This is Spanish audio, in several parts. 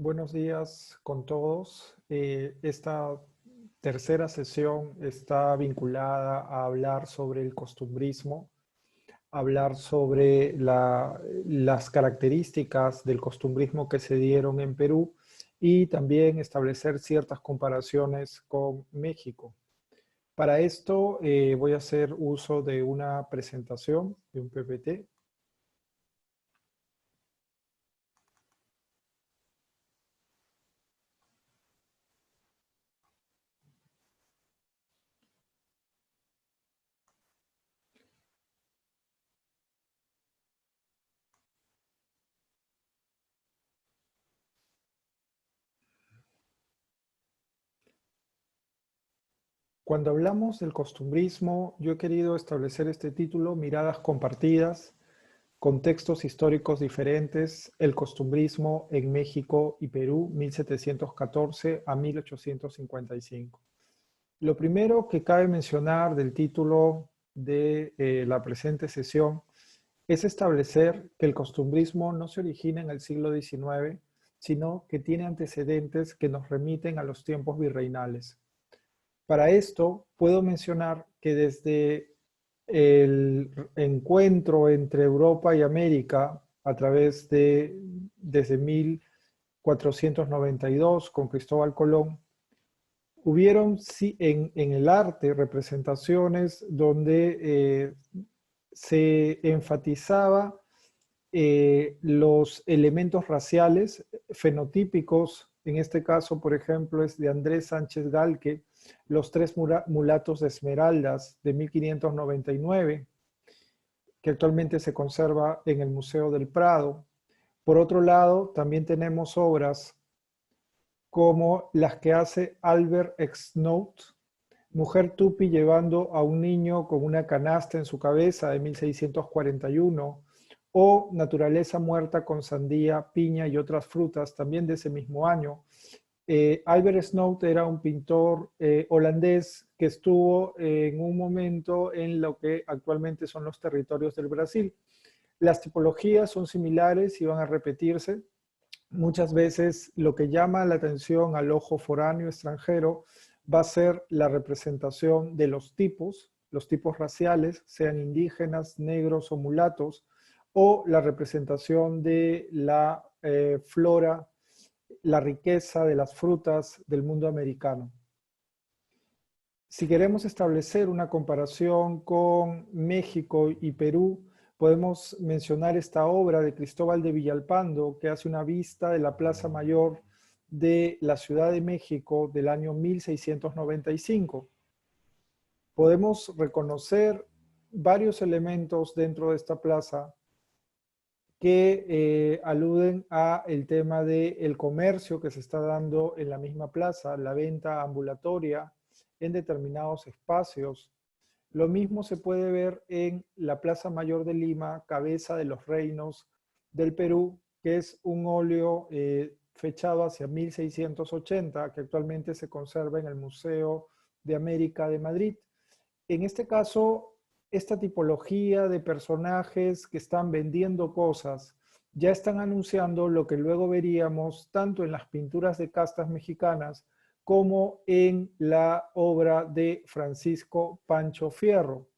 Buenos días con todos. Esta tercera sesión está vinculada a hablar sobre el costumbrismo, hablar sobre las características del costumbrismo que se dieron en Perú y también establecer ciertas comparaciones con México. Para esto voy a hacer uso de una presentación, de un PPT. Cuando hablamos del costumbrismo, yo he querido establecer este título, Miradas compartidas, contextos históricos diferentes, el costumbrismo en México y Perú, 1714 a 1855. Lo primero que cabe mencionar del título de la presente sesión es establecer que el costumbrismo no se origina en el siglo XIX, sino que tiene antecedentes que nos remiten a los tiempos virreinales. Para esto, puedo mencionar que desde el encuentro entre Europa y América a través desde 1492 con Cristóbal Colón, hubieron en el arte representaciones donde se enfatizaba los elementos raciales fenotípicos. En este caso, por ejemplo, es de Andrés Sánchez Galque, Los tres mulatos de Esmeraldas, de 1599, que actualmente se conserva en el Museo del Prado. Por otro lado, también tenemos obras como las que hace Albert Exnout, Mujer Tupi llevando a un niño con una canasta en su cabeza, de 1641, o Naturaleza muerta con sandía, piña y otras frutas, también de ese mismo año. Albert Snout era un pintor holandés que estuvo en un momento en lo que actualmente son los territorios del Brasil. Las tipologías son similares y van a repetirse. Muchas veces lo que llama la atención al ojo foráneo extranjero va a ser la representación de los tipos raciales, sean indígenas, negros o mulatos, o la representación de la flora, la riqueza de las frutas del mundo americano. Si queremos establecer una comparación con México y Perú, podemos mencionar esta obra de Cristóbal de Villalpando, que hace una vista de la Plaza Mayor de la Ciudad de México del año 1695. Podemos reconocer varios elementos dentro de esta plaza que aluden a el tema del comercio que se está dando en la misma plaza, la venta ambulatoria en determinados espacios. Lo mismo se puede ver en la Plaza Mayor de Lima, Cabeza de los Reinos del Perú, que es un óleo fechado hacia 1680, que actualmente se conserva en el Museo de América de Madrid. En este caso, esta tipología de personajes que están vendiendo cosas ya están anunciando lo que luego veríamos tanto en las pinturas de castas mexicanas como en la obra de Francisco Pancho Fierro.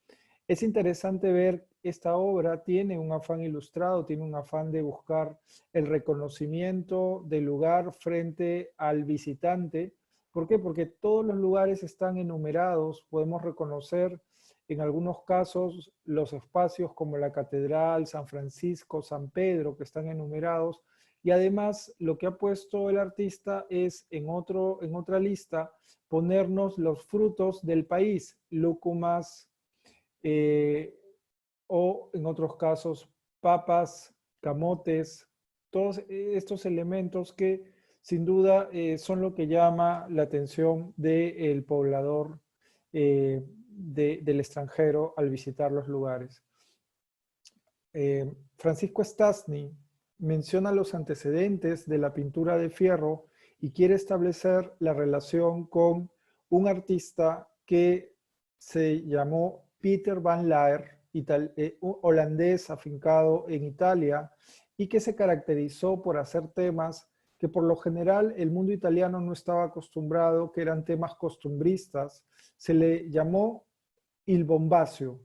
Es interesante ver esta obra, tiene un afán ilustrado, tiene un afán de buscar el reconocimiento del lugar frente al visitante. ¿Por qué? Porque todos los lugares están enumerados, podemos reconocer en algunos casos los espacios como la Catedral, San Francisco, San Pedro, que están enumerados, y además lo que ha puesto el artista es en otra lista ponernos los frutos del país, lúcumas, eh, o en otros casos papas, camotes, todos estos elementos que sin duda son lo que llama la atención del poblador del extranjero al visitar los lugares. Francisco Stasny menciona los antecedentes de la pintura de Fierro y quiere establecer la relación con un artista que se llamó Peter van Laer, un holandés afincado en Italia y que se caracterizó por hacer temas que por lo general el mundo italiano no estaba acostumbrado, que eran temas costumbristas, se le llamó il bombacio.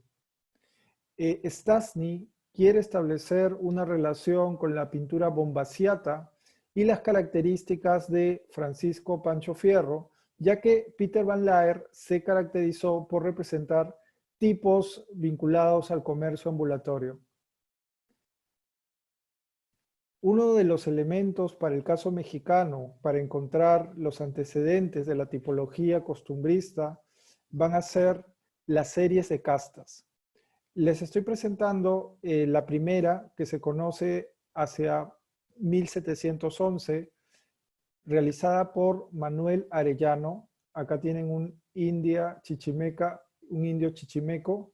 Stasny quiere establecer una relación con la pintura bombaciata y las características de Francisco Pancho Fierro, ya que Peter Van Laer se caracterizó por representar tipos vinculados al comercio ambulatorio. Uno de los elementos para el caso mexicano, para encontrar los antecedentes de la tipología costumbrista, van a ser las series de castas. Les estoy presentando la primera, que se conoce hacia 1711, realizada por Manuel Arellano. Acá tienen un indio chichimeco.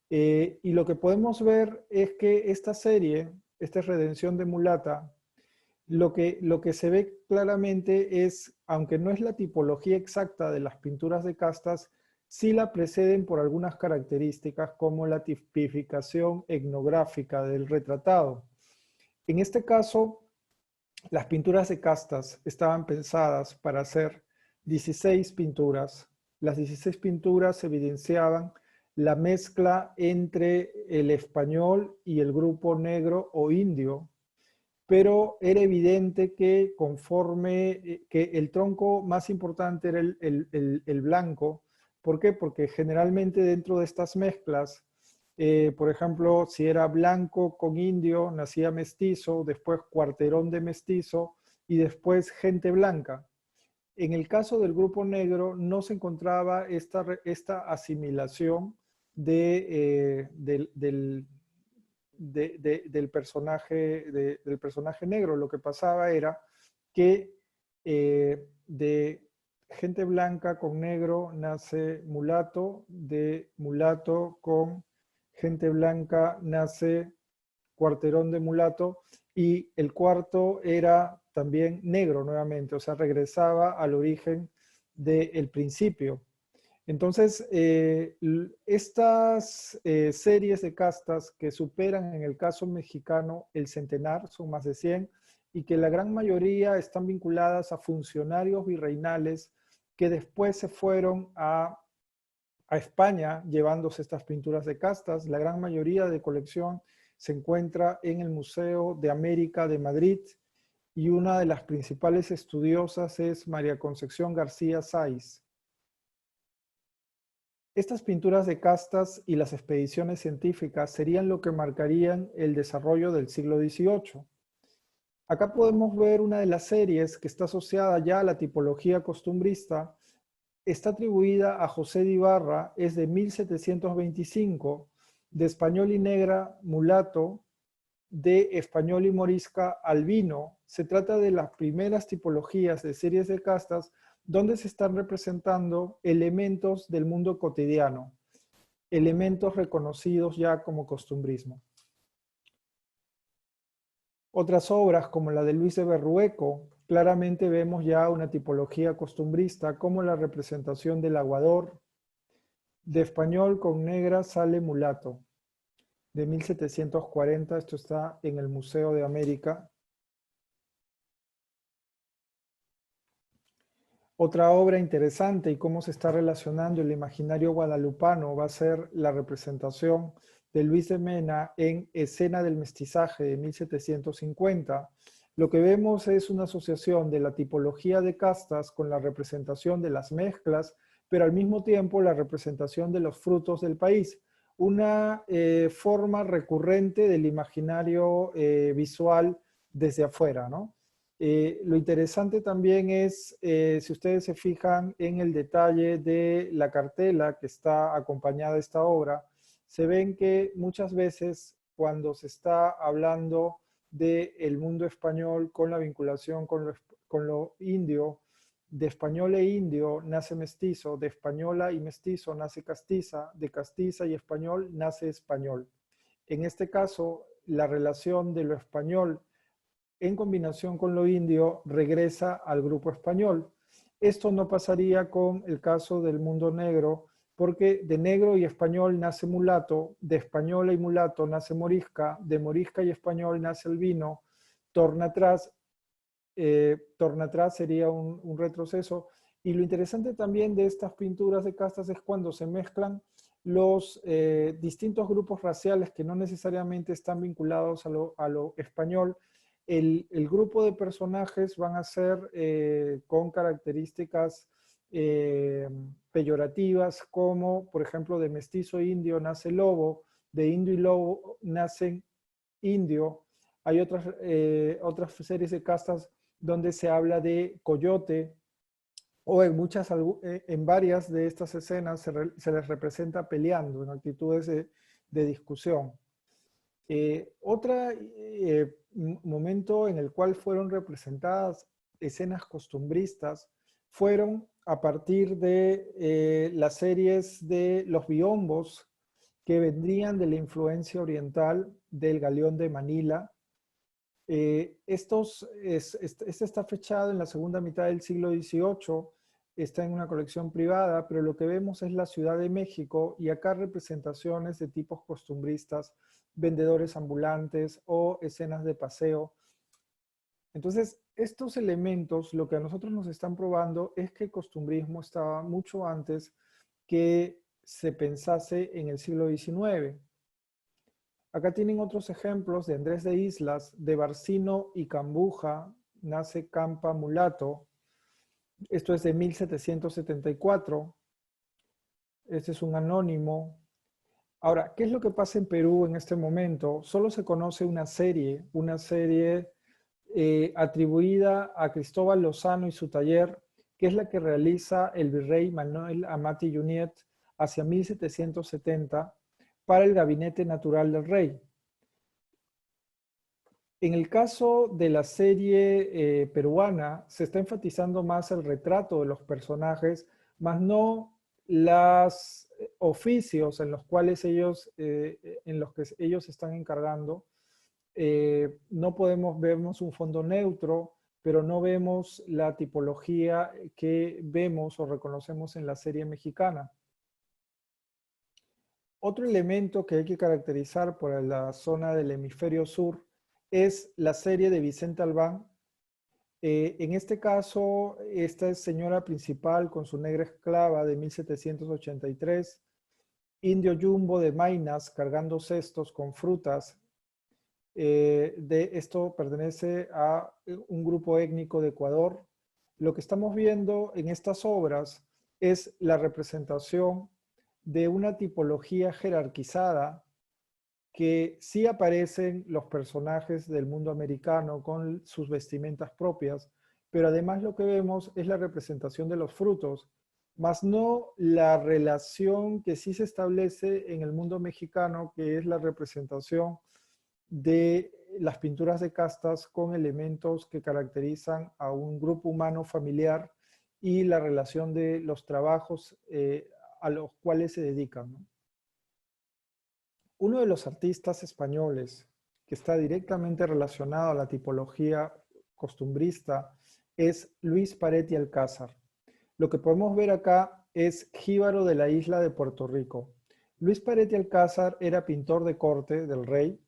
Y lo que podemos ver es que esta serie, esta Redención de Mulata, lo que se ve claramente es, aunque no es la tipología exacta de las pinturas de castas, sí la preceden por algunas características como la tipificación etnográfica del retratado. En este caso, las pinturas de castas estaban pensadas para hacer 16 pinturas. Las 16 pinturas evidenciaban la mezcla entre el español y el grupo negro o indio, pero era evidente que conforme que el tronco más importante era el blanco. ¿Por qué? Porque generalmente dentro de estas mezclas, por ejemplo, si era blanco con indio, nacía mestizo, después cuarterón de mestizo y después gente blanca. En el caso del grupo negro no se encontraba esta asimilación del personaje negro. Lo que pasaba era que de gente blanca con negro nace mulato, de mulato con gente blanca nace cuarterón de mulato, y el cuarto era también negro nuevamente, o sea, regresaba al origen del principio. Entonces, estas series de castas que superan en el caso mexicano el centenar, son más de 100, y que la gran mayoría están vinculadas a funcionarios virreinales que después se fueron a España llevándose estas pinturas de castas. La gran mayoría de colección se encuentra en el Museo de América de Madrid, y una de las principales estudiosas es María Concepción García Sáiz. Estas pinturas de castas y las expediciones científicas serían lo que marcarían el desarrollo del siglo XVIII. Acá podemos ver una de las series que está asociada ya a la tipología costumbrista. Está atribuida a José de Ibarra, es de 1725, de español y negra mulato, de español y morisca albino. Se trata de las primeras tipologías de series de castas donde se están representando elementos del mundo cotidiano, elementos reconocidos ya como costumbrismo. Otras obras, como la de Luis de Berrueco, claramente vemos ya una tipología costumbrista, como la representación del aguador. De español con negra sale mulato, de 1740, esto está en el Museo de América. Otra obra interesante y cómo se está relacionando el imaginario guadalupano va a ser la representación de Luis de Mena en Escena del Mestizaje de 1750. Lo que vemos es una asociación de la tipología de castas con la representación de las mezclas, pero al mismo tiempo la representación de los frutos del país. Una forma recurrente del imaginario visual desde afuera, ¿no? Lo interesante también es, si ustedes se fijan en el detalle de la cartela que está acompañada de esta obra, se ven que muchas veces cuando se está hablando del mundo español con la vinculación con lo indio, de español e indio nace mestizo, de española y mestizo nace castiza, de castiza y español nace español. En este caso, la relación de lo español en combinación con lo indio regresa al grupo español. Esto no pasaría con el caso del mundo negro, porque de negro y español nace mulato, de española y mulato nace morisca, de morisca y español nace albino, torna atrás torna atrás sería un retroceso. Y lo interesante también de estas pinturas de castas es cuando se mezclan los distintos grupos raciales que no necesariamente están vinculados a lo español. El grupo de personajes van a ser con características peyorativas, como por ejemplo de mestizo indio nace lobo, de indio y lobo nacen indio. Hay otras series de castas donde se habla de coyote, o en varias de estas escenas se les representa peleando en actitudes de discusión. Otro momento en el cual fueron representadas escenas costumbristas fueron a partir de las series de los biombos que vendrían de la influencia oriental del galeón de Manila. Este está fechado en la segunda mitad del siglo XVIII, está en una colección privada, pero lo que vemos es la Ciudad de México y acá representaciones de tipos costumbristas, vendedores ambulantes o escenas de paseo. Entonces, estos elementos lo que a nosotros nos están probando es que el costumbrismo estaba mucho antes que se pensase en el siglo XIX. Acá tienen otros ejemplos de Andrés de Islas, de Barcino y Cambuja, nace Campa Mulato. Esto es de 1774. Este es un anónimo. Ahora, ¿qué es lo que pasa en Perú en este momento? Solo se conoce una serie atribuida a Cristóbal Lozano y su taller, que es la que realiza el virrey Manuel Amati Juníet hacia 1770 para el Gabinete Natural del Rey. En el caso de la serie peruana, se está enfatizando más el retrato de los personajes, más no los oficios en los cuales ellos están encargando. No vemos un fondo neutro, pero no vemos la tipología que vemos o reconocemos en la serie mexicana. Otro elemento que hay que caracterizar por la zona del hemisferio sur es la serie de Vicente Albán. En este caso, esta es señora principal con su negra esclava de 1783, Indio Jumbo de Maynas cargando cestos con frutas. Esto pertenece a un grupo étnico de Ecuador. Lo que estamos viendo en estas obras es la representación de una tipología jerarquizada que sí aparecen los personajes del mundo americano con sus vestimentas propias, pero además lo que vemos es la representación de los frutos, más no la relación que sí se establece en el mundo mexicano, que es la representación de las pinturas de castas con elementos que caracterizan a un grupo humano familiar y la relación de los trabajos a los cuales se dedican, ¿no? Uno de los artistas españoles que está directamente relacionado a la tipología costumbrista es Luis Paretti Alcázar. Lo que podemos ver acá es jíbaro de la isla de Puerto Rico. Luis Paretti Alcázar era pintor de corte del rey,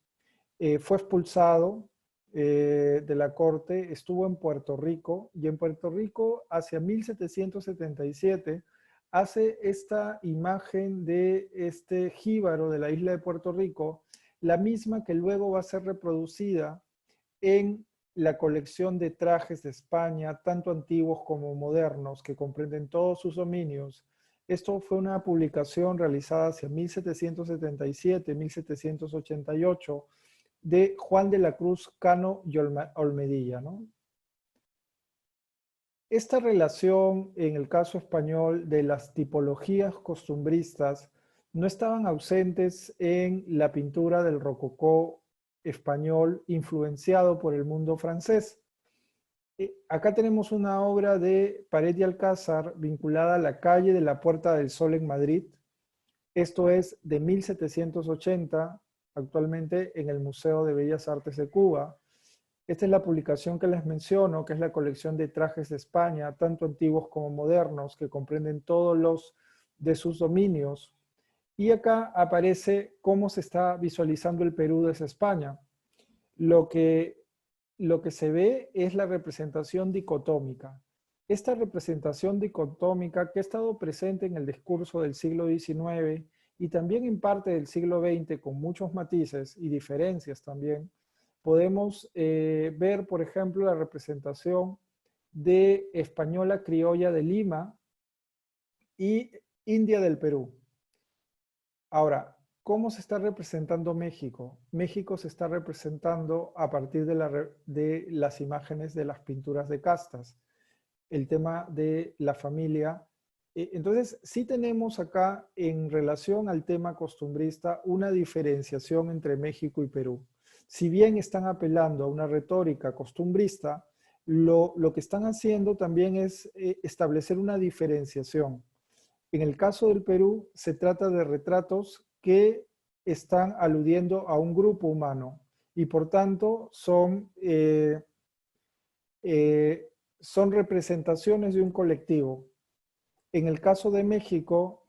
fue expulsado de la corte, estuvo en Puerto Rico y en Puerto Rico hacia 1777 hace esta imagen de este jíbaro de la isla de Puerto Rico, la misma que luego va a ser reproducida en la colección de trajes de España, tanto antiguos como modernos, que comprenden todos sus dominios. Esto fue una publicación realizada hacia 1777-1788 de Juan de la Cruz Cano y Olmedilla, ¿no? Esta relación en el caso español de las tipologías costumbristas no estaban ausentes en la pintura del rococó español influenciado por el mundo francés. Acá tenemos una obra de Paretti Alcázar vinculada a la calle de la Puerta del Sol en Madrid. Esto es de 1780, actualmente en el Museo de Bellas Artes de Cuba. Esta es la publicación que les menciono, que es la colección de trajes de España, tanto antiguos como modernos, que comprenden todos los de sus dominios. Y acá aparece cómo se está visualizando el Perú desde España. Lo que lo que se ve es la representación dicotómica. Esta representación dicotómica que ha estado presente en el discurso del siglo XIX y también en parte del siglo XX con muchos matices y diferencias también, podemos ver, por ejemplo, la representación de española criolla de Lima y India del Perú. Ahora, ¿cómo se está representando México? México se está representando a partir de las imágenes de las pinturas de castas, el tema de la familia. Entonces, sí tenemos acá, en relación al tema costumbrista, una diferenciación entre México y Perú. Si bien están apelando a una retórica costumbrista, lo que están haciendo también es establecer una diferenciación. En el caso del Perú, se trata de retratos que están aludiendo a un grupo humano y por tanto son representaciones de un colectivo. En el caso de México,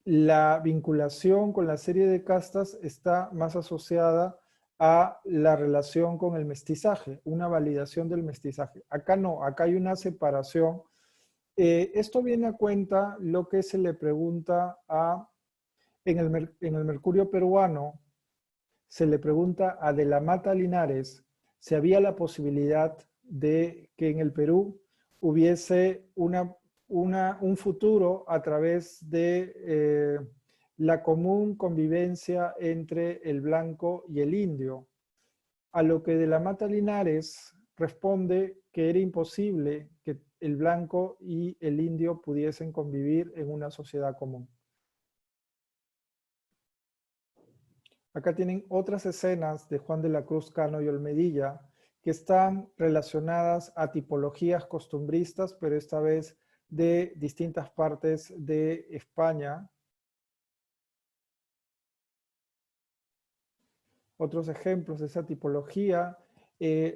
la vinculación con la serie de castas está más asociada a la relación con el mestizaje, una validación del mestizaje. Acá no, acá hay una separación. Esto viene a cuenta lo que se le pregunta en el Mercurio peruano, se le pregunta a De la Mata Linares si había la posibilidad de que en el Perú hubiese un futuro a través de la común convivencia entre el blanco y el indio. A lo que De la Mata Linares responde que era imposible que el blanco y el indio pudiesen convivir en una sociedad común. Acá tienen otras escenas de Juan de la Cruz Cano y Olmedilla que están relacionadas a tipologías costumbristas, pero esta vez de distintas partes de España. Otros ejemplos de esa tipología,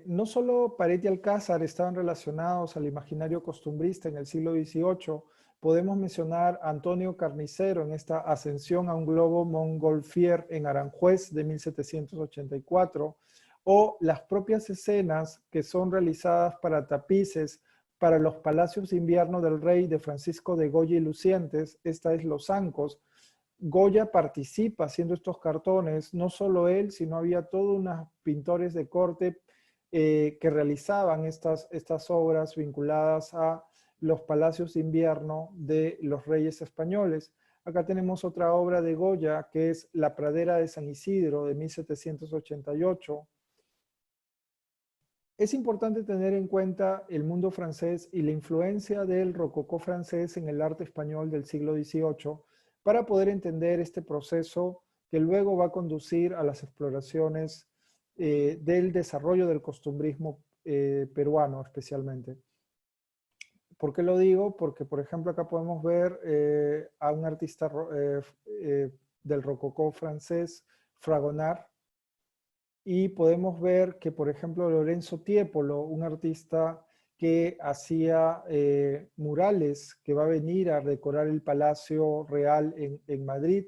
no solo Paret y Alcázar estaban relacionados al imaginario costumbrista en el siglo XVIII, podemos mencionar a Antonio Carnicero en esta ascensión a un globo Montgolfier en Aranjuez de 1784, o las propias escenas que son realizadas para tapices para los palacios de invierno del rey de Francisco de Goya y Lucientes, esta es Los Zancos. Goya participa haciendo estos cartones, no solo él, sino había todos unos pintores de corte que realizaban estas obras vinculadas a los palacios de invierno de los reyes españoles. Acá tenemos otra obra de Goya, que es La pradera de San Isidro, de 1788. Es importante tener en cuenta el mundo francés y la influencia del rococó francés en el arte español del siglo XVIII para poder entender este proceso que luego va a conducir a las exploraciones del desarrollo del costumbrismo peruano especialmente. ¿Por qué lo digo? Porque, por ejemplo, acá podemos ver a un artista del rococó francés, Fragonard, y podemos ver que, por ejemplo, Lorenzo Tiepolo, un artista que hacía murales, que va a venir a decorar el Palacio Real en Madrid.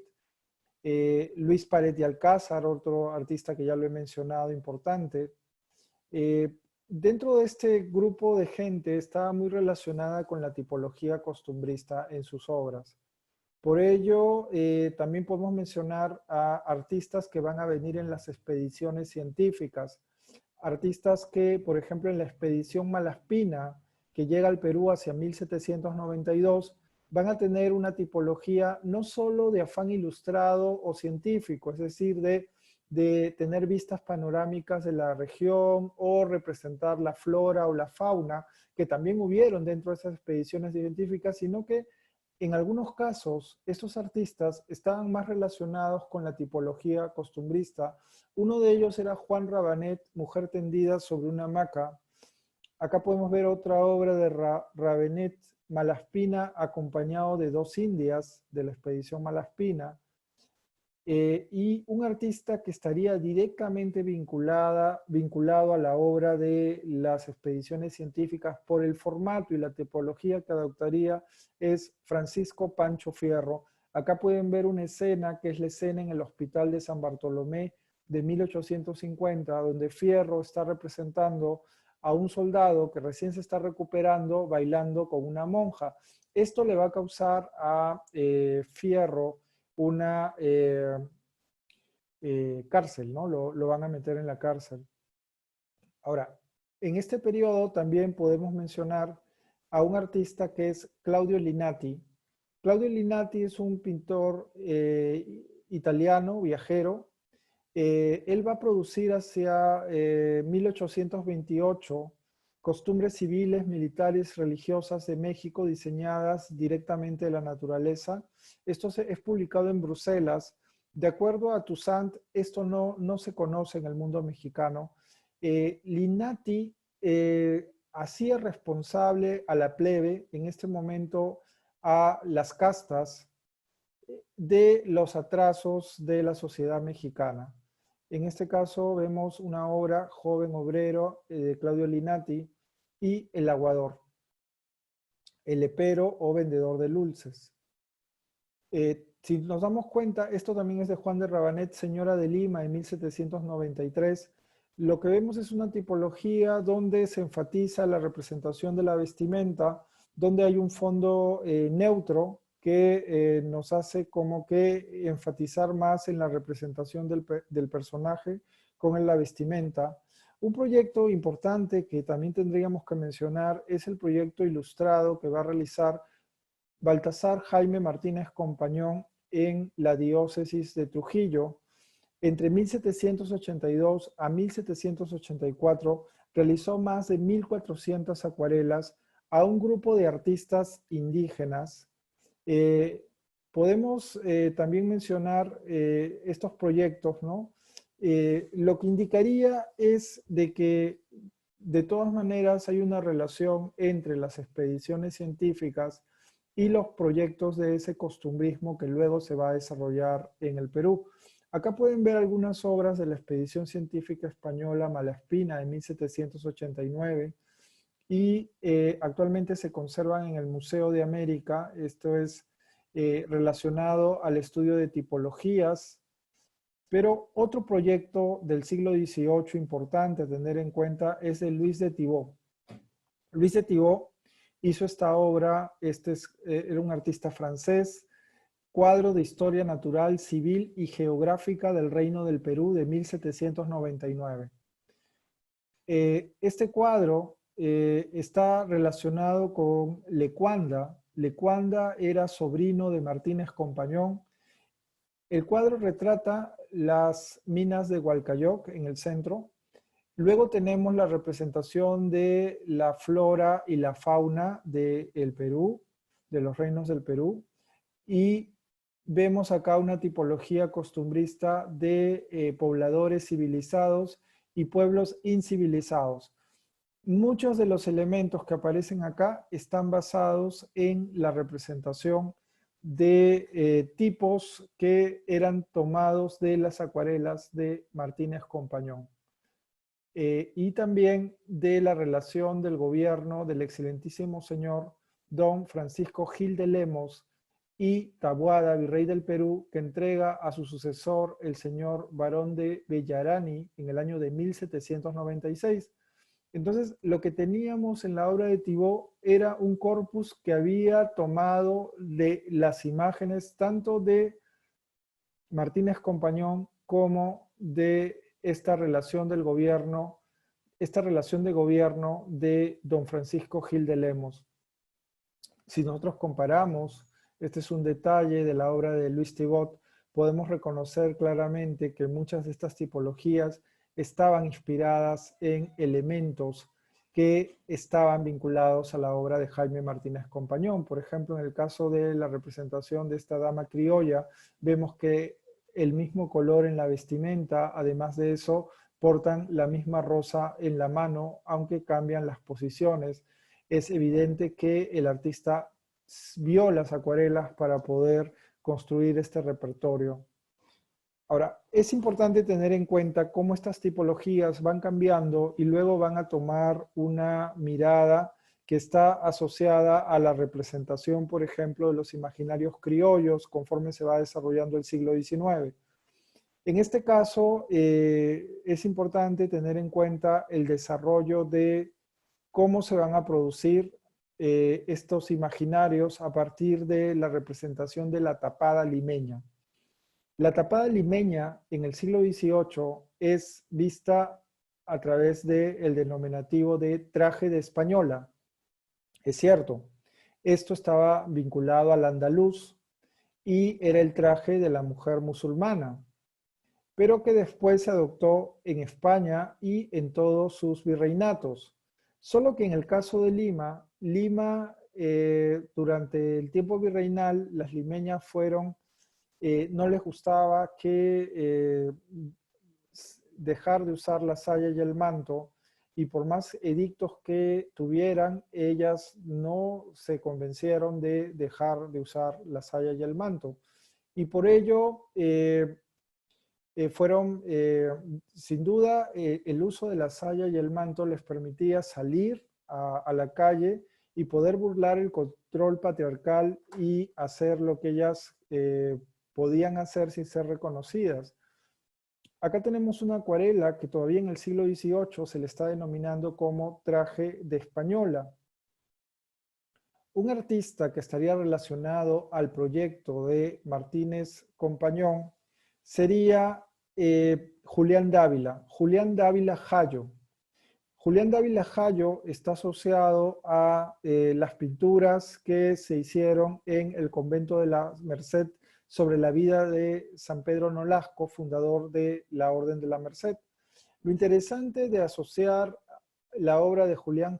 Luis Paret y Alcázar, otro artista que ya lo he mencionado, importante. Dentro de este grupo de gente estaba muy relacionada con la tipología costumbrista en sus obras. Por ello, también podemos mencionar a artistas que van a venir en las expediciones científicas. Artistas que, por ejemplo, en la expedición Malaspina, que llega al Perú hacia 1792, van a tener una tipología no solo de afán ilustrado o científico, es decir, de tener vistas panorámicas de la región o representar la flora o la fauna, que también hubieron dentro de esas expediciones científicas, sino que en algunos casos, estos artistas estaban más relacionados con la tipología costumbrista. Uno de ellos era Juan Rabanet, Mujer tendida sobre una hamaca. Acá podemos ver otra obra de Rabanet, Malaspina, acompañado de dos indias de la expedición Malaspina. Y un artista que estaría directamente vinculado a la obra de las expediciones científicas por el formato y la tipología que adoptaría es Francisco Pancho Fierro. Acá pueden ver una escena que es la escena en el Hospital de San Bartolomé, de 1850, donde Fierro está representando a un soldado que recién se está recuperando bailando con una monja. Esto le va a causar a Fierro una cárcel, ¿no? Lo van a meter en la cárcel. Ahora, en este periodo también podemos mencionar a un artista que es Claudio Linati. Claudio Linati es un pintor italiano, viajero. Él va a producir hacia 1828 costumbres civiles, militares, religiosas de México diseñadas directamente de la naturaleza. Esto es publicado en Bruselas. De acuerdo a Toussaint, esto no se conoce en el mundo mexicano. Linati hacía responsable a la plebe, en este momento a las castas, de los atrasos de la sociedad mexicana. En este caso vemos una obra, Joven Obrero, de Claudio Linati, y El Aguador, El Lepero o Vendedor de Dulces. Si nos damos cuenta, esto también es de Juan de Rabanet, Señora de Lima, en 1793. Lo que vemos es una tipología donde se enfatiza la representación de la vestimenta, donde hay un fondo neutro que nos hace como que enfatizar más en la representación del personaje con la vestimenta. Un proyecto importante que también tendríamos que mencionar es el proyecto ilustrado que va a realizar Baltasar Jaime Martínez Compañón en la diócesis de Trujillo. Entre 1782 a 1784 realizó más de 1.400 acuarelas a un grupo de artistas indígenas. Podemos también mencionar estos proyectos, ¿no? Lo que indicaría es de que de todas maneras hay una relación entre las expediciones científicas y los proyectos de ese costumbrismo que luego se va a desarrollar en el Perú. Acá pueden ver algunas obras de la expedición científica española Malaspina de 1789 y actualmente se conservan en el Museo de América. Esto es relacionado al estudio de tipologías, pero otro proyecto del siglo XVIII importante a tener en cuenta es de Luis de Thibaut. Luis de Thibaut hizo esta obra, era un artista francés, Cuadro de Historia Natural, Civil y Geográfica del Reino del Perú de 1799. Este cuadro está relacionado con Lecuanda. Lecuanda era sobrino de Martínez Compañón. El cuadro retrata las minas de Hualcayoc en el centro. Luego tenemos la representación de la flora y la fauna del Perú, de los reinos del Perú. Y vemos acá una tipología costumbrista de pobladores civilizados y pueblos incivilizados. Muchos de los elementos que aparecen acá están basados en la representación de tipos que eran tomados de las acuarelas de Martínez Compañón. Y también de la relación del gobierno del excelentísimo señor don Francisco Gil de Lemos y Taboada, virrey del Perú, que entrega a su sucesor, el señor Barón de Bellarani, en el año de 1796. Entonces, lo que teníamos en la obra de Thibaut era un corpus que había tomado de las imágenes tanto de Martínez Compañón como de esta relación del gobierno, esta relación de gobierno de don Francisco Gil de Lemos. Si nosotros comparamos, este es un detalle de la obra de Luis Thibaut, podemos reconocer claramente que muchas de estas tipologías estaban inspiradas en elementos que estaban vinculados a la obra de Jaime Martínez Compañón. Por ejemplo, en el caso de la representación de esta dama criolla, vemos que el mismo color en la vestimenta, además de eso, portan la misma rosa en la mano, aunque cambian las posiciones. Es evidente que el artista vio las acuarelas para poder construir este repertorio. Ahora, es importante tener en cuenta cómo estas tipologías van cambiando y luego van a tomar una mirada que está asociada a la representación, por ejemplo, de los imaginarios criollos conforme se va desarrollando el siglo XIX. En este caso, es importante tener en cuenta el desarrollo de cómo se van a producir estos imaginarios a partir de la representación de la tapada limeña. La tapada limeña en el siglo XVIII es vista a través del denominativo de traje de española. Es cierto, esto estaba vinculado al andaluz y era el traje de la mujer musulmana, pero que después se adoptó en España y en todos sus virreinatos. Solo que en el caso de Lima, durante el tiempo virreinal, las limeñas no les gustaba que dejar de usar la saya y el manto, y por más edictos que tuvieran, ellas no se convencieron de dejar de usar la saya y el manto. Y por ello sin duda, el uso de la saya y el manto les permitía salir a la calle y poder burlar el control patriarcal y hacer lo que ellas podían hacer sin ser reconocidas. Acá tenemos una acuarela que todavía en el siglo XVIII se le está denominando como traje de española. Un artista que estaría relacionado al proyecto de Martínez Compañón sería Julián Dávila Jayo. Julián Dávila Jayo está asociado a las pinturas que se hicieron en el convento de la Merced sobre la vida de San Pedro Nolasco, fundador de la Orden de la Merced. Lo interesante de asociar la obra de Julián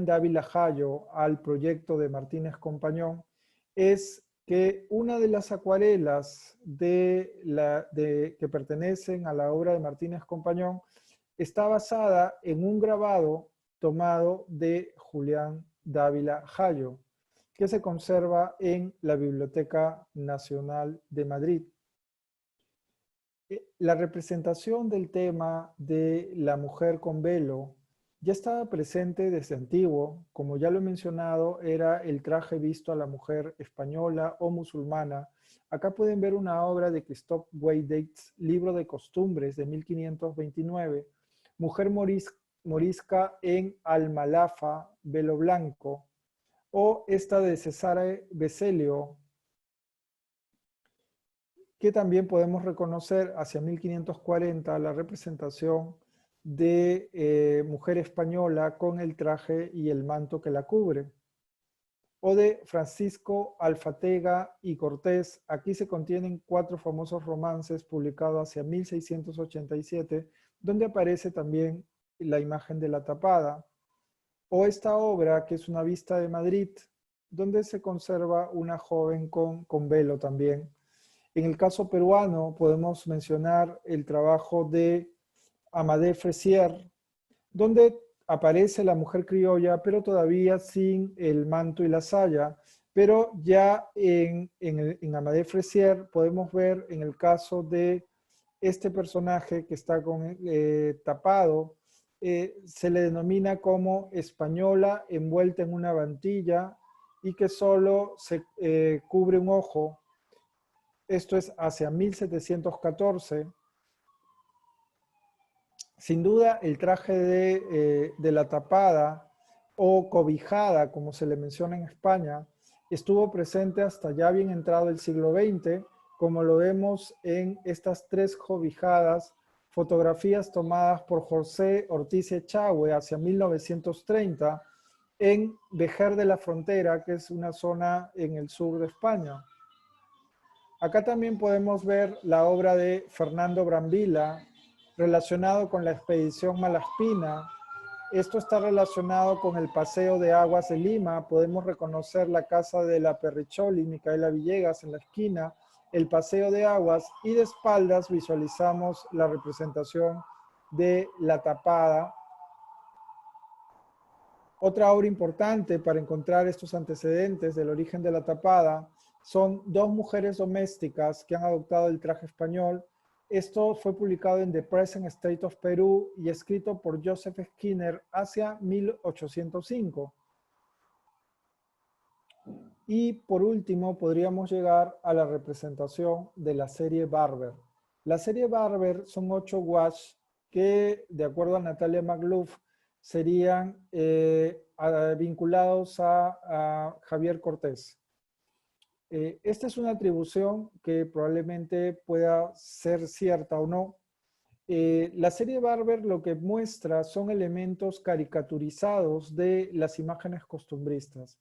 Dávila Jayo al proyecto de Martínez Compañón es que una de las acuarelas que pertenecen a la obra de Martínez Compañón está basada en un grabado tomado de Julián Dávila Jayo, que se conserva en la Biblioteca Nacional de Madrid. La representación del tema de la mujer con velo ya estaba presente desde antiguo. Como ya lo he mencionado, era el traje visto a la mujer española o musulmana. Acá pueden ver una obra de Christophe Weydex, Libro de Costumbres de 1529, Mujer morisca en Almalafa, velo blanco, o esta de Cesare Beselio, que también podemos reconocer hacia 1540 la representación de mujer española con el traje y el manto que la cubre. O de Francisco Alfatega y Cortés. Aquí se contienen 4 famosos romances publicados hacia 1687, donde aparece también la imagen de la tapada. O esta obra, que es una vista de Madrid, donde se conserva una joven con velo también. En el caso peruano podemos mencionar el trabajo de Amadé Fressier, donde aparece la mujer criolla, pero todavía sin el manto y la saya. Pero ya en Amadé Fressier podemos ver en el caso de este personaje que está tapado, se le denomina como española envuelta en una mantilla y que solo se cubre un ojo. Esto es hacia 1714. Sin duda, el traje de la tapada o cobijada, como se le menciona en España, estuvo presente hasta ya bien entrado el siglo XX, como lo vemos en estas 3 cobijadas, fotografías tomadas por José Ortiz Echagüe hacia 1930 en Vejer de la Frontera, que es una zona en el sur de España. Acá también podemos ver la obra de Fernando Brambilla relacionado con la expedición Malaspina. Esto está relacionado con el paseo de aguas de Lima. Podemos reconocer la casa de la Perricholi, Micaela Villegas, en la esquina, el paseo de aguas, y de espaldas visualizamos la representación de la tapada. Otra obra importante para encontrar estos antecedentes del origen de la tapada son 2 mujeres domésticas que han adoptado el traje español. Esto fue publicado en The Present State of Peru y escrito por Joseph Skinner hacia 1805. Y por último, podríamos llegar a la representación de la serie Barber. La serie Barber son 8 gouaches que, de acuerdo a Natalia McLuff, serían vinculados a Javier Cortés. Esta es una atribución que probablemente pueda ser cierta o no. La serie Barber lo que muestra son elementos caricaturizados de las imágenes costumbristas.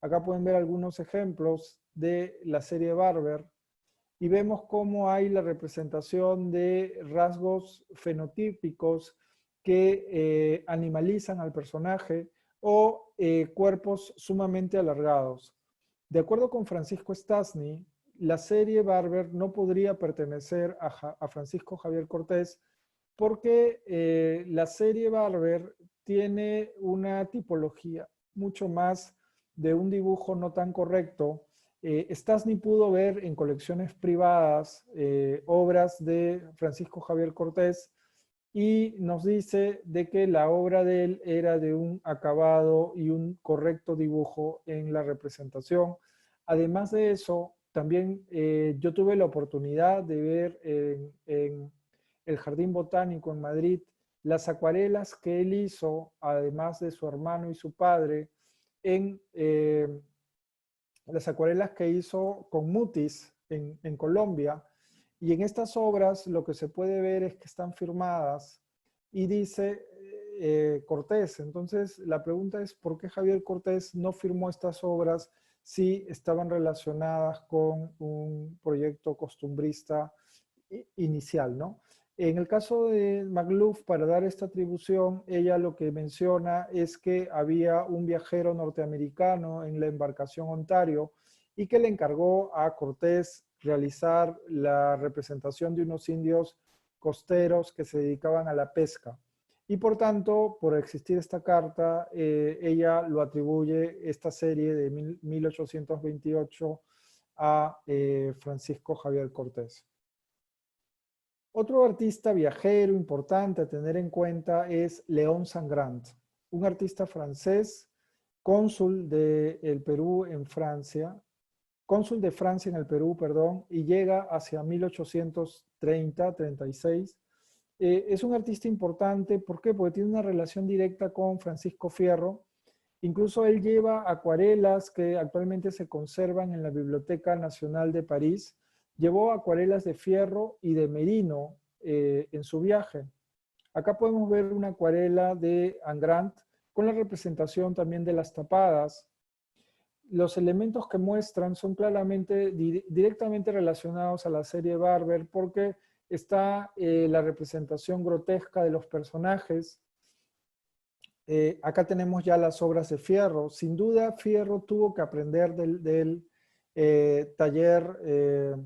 Acá pueden ver algunos ejemplos de la serie Barber y vemos cómo hay la representación de rasgos fenotípicos que animalizan al personaje o cuerpos sumamente alargados. De acuerdo con Francisco Stasny, la serie Barber no podría pertenecer a Francisco Javier Cortés porque la serie Barber tiene una tipología mucho más de un dibujo no tan correcto. Stasny pudo ver en colecciones privadas obras de Francisco Javier Cortés y nos dice de que la obra de él era de un acabado y un correcto dibujo en la representación. Además de eso, también yo tuve la oportunidad de ver en el Jardín Botánico en Madrid las acuarelas que él hizo, además de su hermano y su padre, en las acuarelas que hizo con Mutis en Colombia. Y en estas obras lo que se puede ver es que están firmadas y dice Cortés. Entonces la pregunta es, ¿por qué Javier Cortés no firmó estas obras si estaban relacionadas con un proyecto costumbrista inicial, ¿no? En el caso de McLuff, para dar esta atribución, ella lo que menciona es que había un viajero norteamericano en la embarcación Ontario y que le encargó a Cortés realizar la representación de unos indios costeros que se dedicaban a la pesca. Y por tanto, por existir esta carta, ella lo atribuye esta serie de 1828 a Francisco Javier Cortés. Otro artista viajero importante a tener en cuenta es Léon Sangrant, un artista francés, cónsul del Perú en Francia, cónsul de Francia en el Perú, perdón, y llega hacia 1830-36. Es un artista importante, ¿por qué? Porque tiene una relación directa con Francisco Fierro. Incluso él lleva acuarelas que actualmente se conservan en la Biblioteca Nacional de París. Llevó acuarelas de Fierro y de Merino en su viaje. Acá podemos ver una acuarela de Angrand con la representación también de las tapadas. Los elementos que muestran son claramente, directamente relacionados a la serie Barber porque está la representación grotesca de los personajes. Acá tenemos ya las obras de Fierro. Sin duda, Fierro tuvo que aprender del taller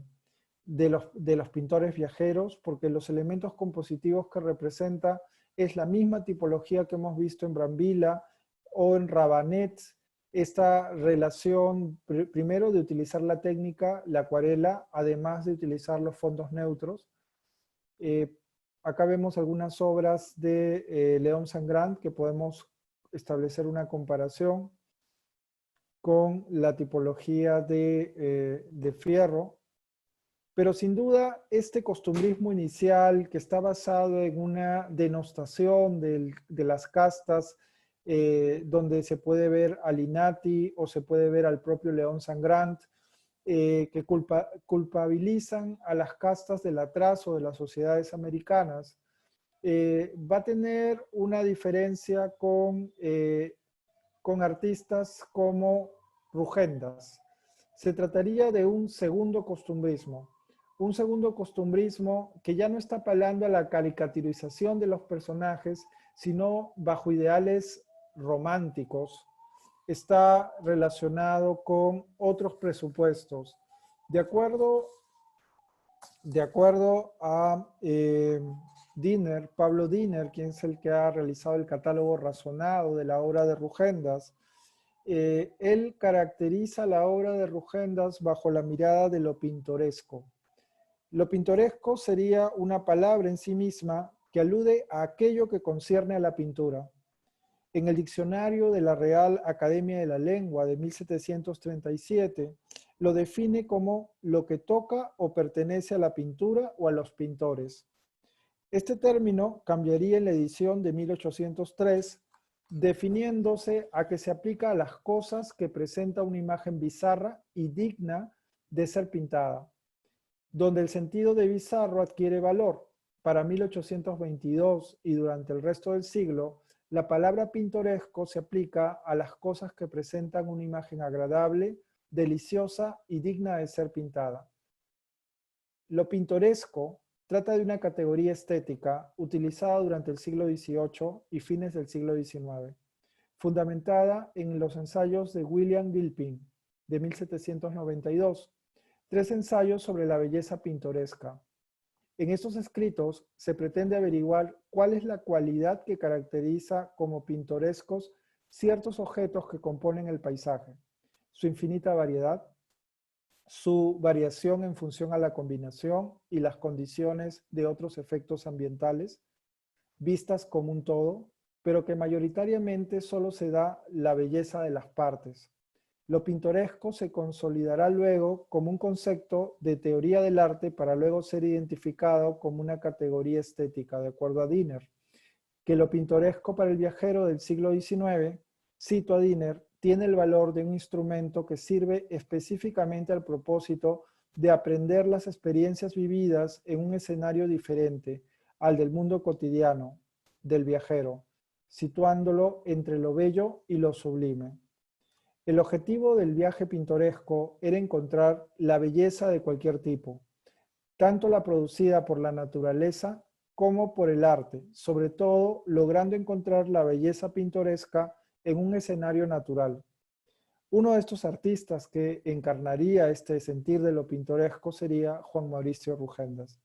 de los pintores viajeros, porque los elementos compositivos que representa es la misma tipología que hemos visto en Brambilla o en Rabanet. Esta relación, primero, de utilizar la técnica, la acuarela, además de utilizar los fondos neutros. Acá vemos algunas obras de Léon Sangrant que podemos establecer una comparación con la tipología de Fierro. Pero sin duda, este costumbrismo inicial que está basado en una denostación de las castas, donde se puede ver a Linati o se puede ver al propio Léon Sangrant, que culpabilizan a las castas del atraso de las sociedades americanas, va a tener una diferencia con artistas como Rugendas. Se trataría de un segundo costumbrismo que ya no está apelando a la caricaturización de los personajes, sino bajo ideales románticos. Está relacionado con otros presupuestos. De acuerdo a Pablo Diner, quien es el que ha realizado el catálogo razonado de la obra de Rugendas, él caracteriza la obra de Rugendas bajo la mirada de lo pintoresco. Lo pintoresco sería una palabra en sí misma que alude a aquello que concierne a la pintura. En el diccionario de la Real Academia de la Lengua de 1737, lo define como lo que toca o pertenece a la pintura o a los pintores. Este término cambiaría en la edición de 1803, definiéndose a que se aplica a las cosas que presenta una imagen bizarra y digna de ser pintada, donde el sentido de bizarro adquiere valor. Para 1822 y durante el resto del siglo, la palabra pintoresco se aplica a las cosas que presentan una imagen agradable, deliciosa y digna de ser pintada. Lo pintoresco trata de una categoría estética utilizada durante el siglo XVIII y fines del siglo XIX, fundamentada en los ensayos de William Gilpin, de 1792, 3 ensayos sobre la belleza pintoresca. En estos escritos se pretende averiguar cuál es la cualidad que caracteriza como pintorescos ciertos objetos que componen el paisaje, su infinita variedad, su variación en función a la combinación y las condiciones de otros efectos ambientales, vistas como un todo, pero que mayoritariamente solo se da la belleza de las partes. Lo pintoresco se consolidará luego como un concepto de teoría del arte para luego ser identificado como una categoría estética, de acuerdo a Diner, que lo pintoresco para el viajero del siglo XIX, cito a Diner, tiene el valor de un instrumento que sirve específicamente al propósito de aprender las experiencias vividas en un escenario diferente al del mundo cotidiano del viajero, situándolo entre lo bello y lo sublime. El objetivo del viaje pintoresco era encontrar la belleza de cualquier tipo, tanto la producida por la naturaleza como por el arte, sobre todo logrando encontrar la belleza pintoresca en un escenario natural. Uno de estos artistas que encarnaría este sentir de lo pintoresco sería Juan Mauricio Rogendas,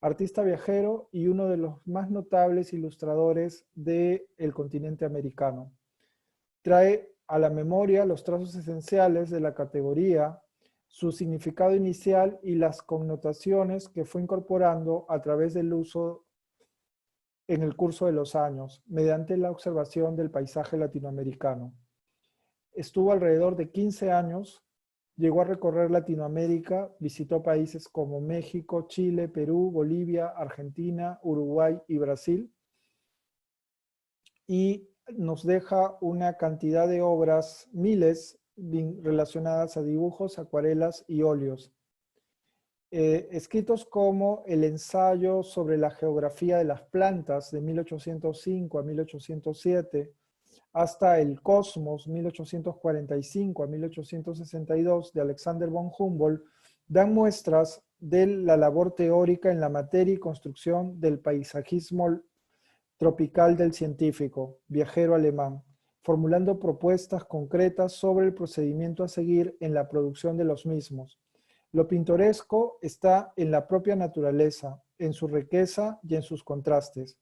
artista viajero y uno de los más notables ilustradores del continente americano. Trae a la memoria los trazos esenciales de la categoría, su significado inicial y las connotaciones que fue incorporando a través del uso en el curso de los años, mediante la observación del paisaje latinoamericano. Estuvo alrededor de 15 años, llegó a recorrer Latinoamérica, visitó países como México, Chile, Perú, Bolivia, Argentina, Uruguay y Brasil, y nos deja una cantidad de obras, miles, relacionadas a dibujos, acuarelas y óleos. Escritos como el ensayo sobre la geografía de las plantas de 1805 a 1807, hasta el Cosmos 1845 a 1862 de Alexander von Humboldt, dan muestras de la labor teórica en la materia y construcción del paisajismo tropical del científico, viajero alemán, formulando propuestas concretas sobre el procedimiento a seguir en la producción de los mismos. Lo pintoresco está en la propia naturaleza, en su riqueza y en sus contrastes.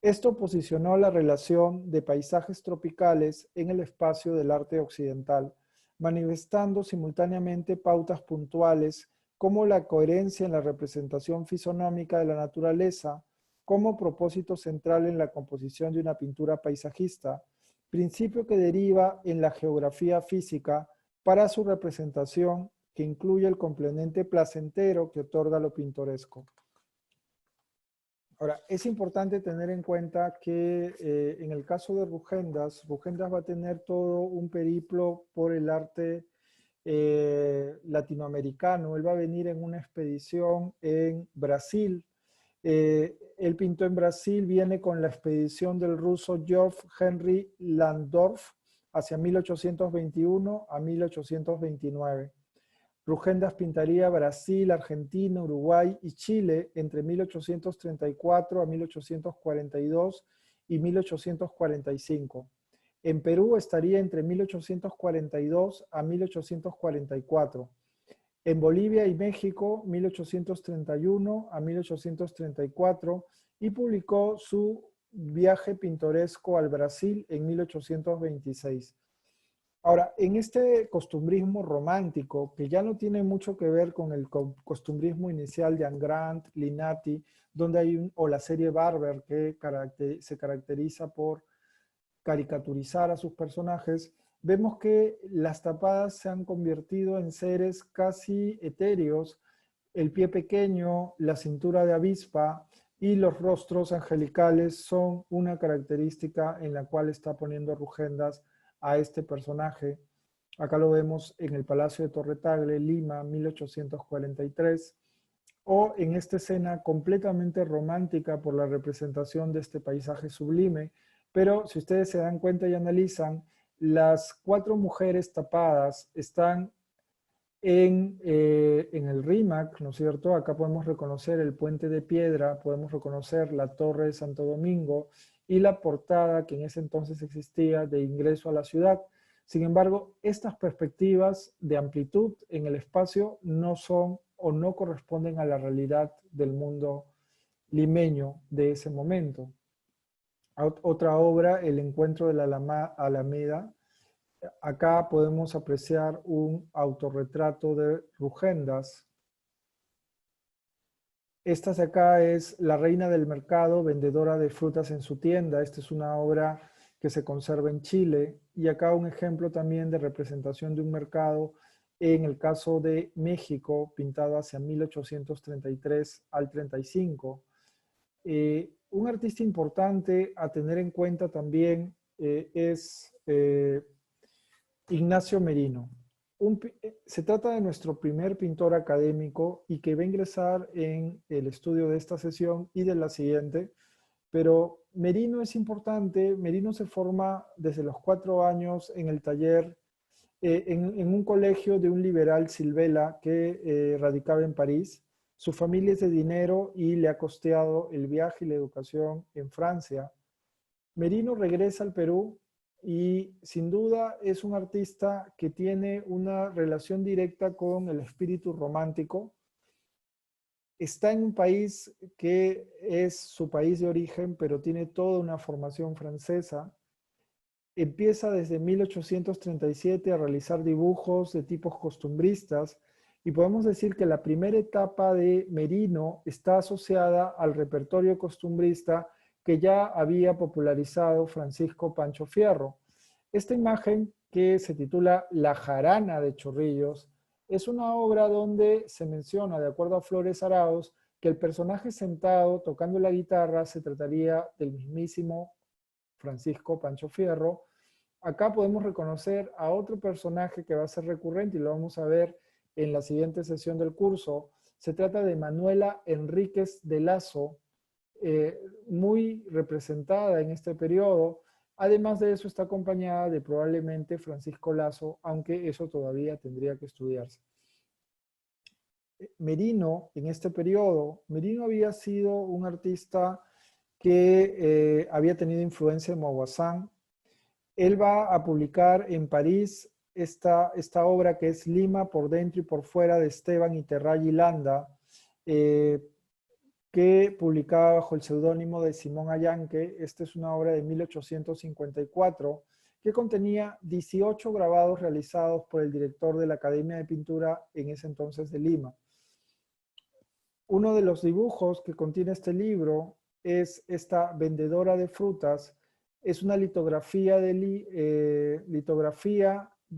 Esto posicionó la relación de paisajes tropicales en el espacio del arte occidental, manifestando simultáneamente pautas puntuales como la coherencia en la representación fisonómica de la naturaleza, como propósito central en la composición de una pintura paisajista, principio que deriva en la geografía física para su representación, que incluye el componente placentero que otorga lo pintoresco. Ahora, es importante tener en cuenta que en el caso de Rogendas va a tener todo un periplo por el arte latinoamericano. Él va a venir en una expedición en Brasil. Él pintó en Brasil, viene con la expedición del ruso Georg Henry Landorf hacia 1821 a 1829. Rogendas pintaría Brasil, Argentina, Uruguay y Chile entre 1834 a 1842 y 1845. En Perú estaría entre 1842 a 1844. En Bolivia y México, 1831 a 1834, y publicó su viaje pintoresco al Brasil en 1826. Ahora, en este costumbrismo romántico, que ya no tiene mucho que ver con el costumbrismo inicial de Ayn Rand, Linati, donde hay o la serie Barber, que se caracteriza por caricaturizar a sus personajes, vemos que las tapadas se han convertido en seres casi etéreos, el pie pequeño, la cintura de avispa y los rostros angelicales son una característica en la cual está poniendo Rugendas a este personaje. Acá lo vemos en el Palacio de Torre Tagle, Lima, 1843, o en esta escena completamente romántica por la representación de este paisaje sublime. Pero si ustedes se dan cuenta y analizan, las 4 mujeres tapadas están en el RIMAC, ¿no es cierto? Acá podemos reconocer el puente de piedra, podemos reconocer la torre de Santo Domingo y la portada que en ese entonces existía de ingreso a la ciudad. Sin embargo, estas perspectivas de amplitud en el espacio no son o no corresponden a la realidad del mundo limeño de ese momento. Otra obra, El encuentro de la Alameda. Acá podemos apreciar un autorretrato de Rugendas. Esta de acá es La reina del mercado, vendedora de frutas en su tienda. Esta es una obra que se conserva en Chile. Y acá un ejemplo también de representación de un mercado en el caso de México, pintado hacia 1833 al 35. Un artista importante a tener en cuenta también es Ignacio Merino. Se trata de nuestro primer pintor académico y que va a ingresar en el estudio de esta sesión y de la siguiente, pero Merino es importante. Merino se forma desde los 4 años en el taller, en un colegio de un liberal Silvela que radicaba en París. Su familia es de dinero y le ha costeado el viaje y la educación en Francia. Merino regresa al Perú y sin duda es un artista que tiene una relación directa con el espíritu romántico. Está en un país que es su país de origen, pero tiene toda una formación francesa. Empieza desde 1837 a realizar dibujos de tipos costumbristas y podemos decir que la primera etapa de Merino está asociada al repertorio costumbrista que ya había popularizado Francisco Pancho Fierro. Esta imagen, que se titula La jarana de Chorrillos, es una obra donde se menciona, de acuerdo a Flores Arauz, que el personaje sentado tocando la guitarra se trataría del mismísimo Francisco Pancho Fierro. Acá podemos reconocer a otro personaje que va a ser recurrente y lo vamos a ver en la siguiente sesión del curso. Se trata de Manuela Enríquez de Lazo, muy representada en este periodo. Además de eso está acompañada de probablemente Francisco Lazo, aunque eso todavía tendría que estudiarse. Merino, en este periodo, Merino había sido un artista que había tenido influencia de Maupassant. Él va a publicar en París esta obra que es Lima por dentro y por fuera, de Esteban Iterray y Landa, que publicaba bajo el seudónimo de Simón Allanque. Esta es una obra de 1854 que contenía 18 grabados realizados por el director de la Academia de Pintura en ese entonces de Lima. Uno de los dibujos que contiene este libro es esta vendedora de frutas. Es una litografía de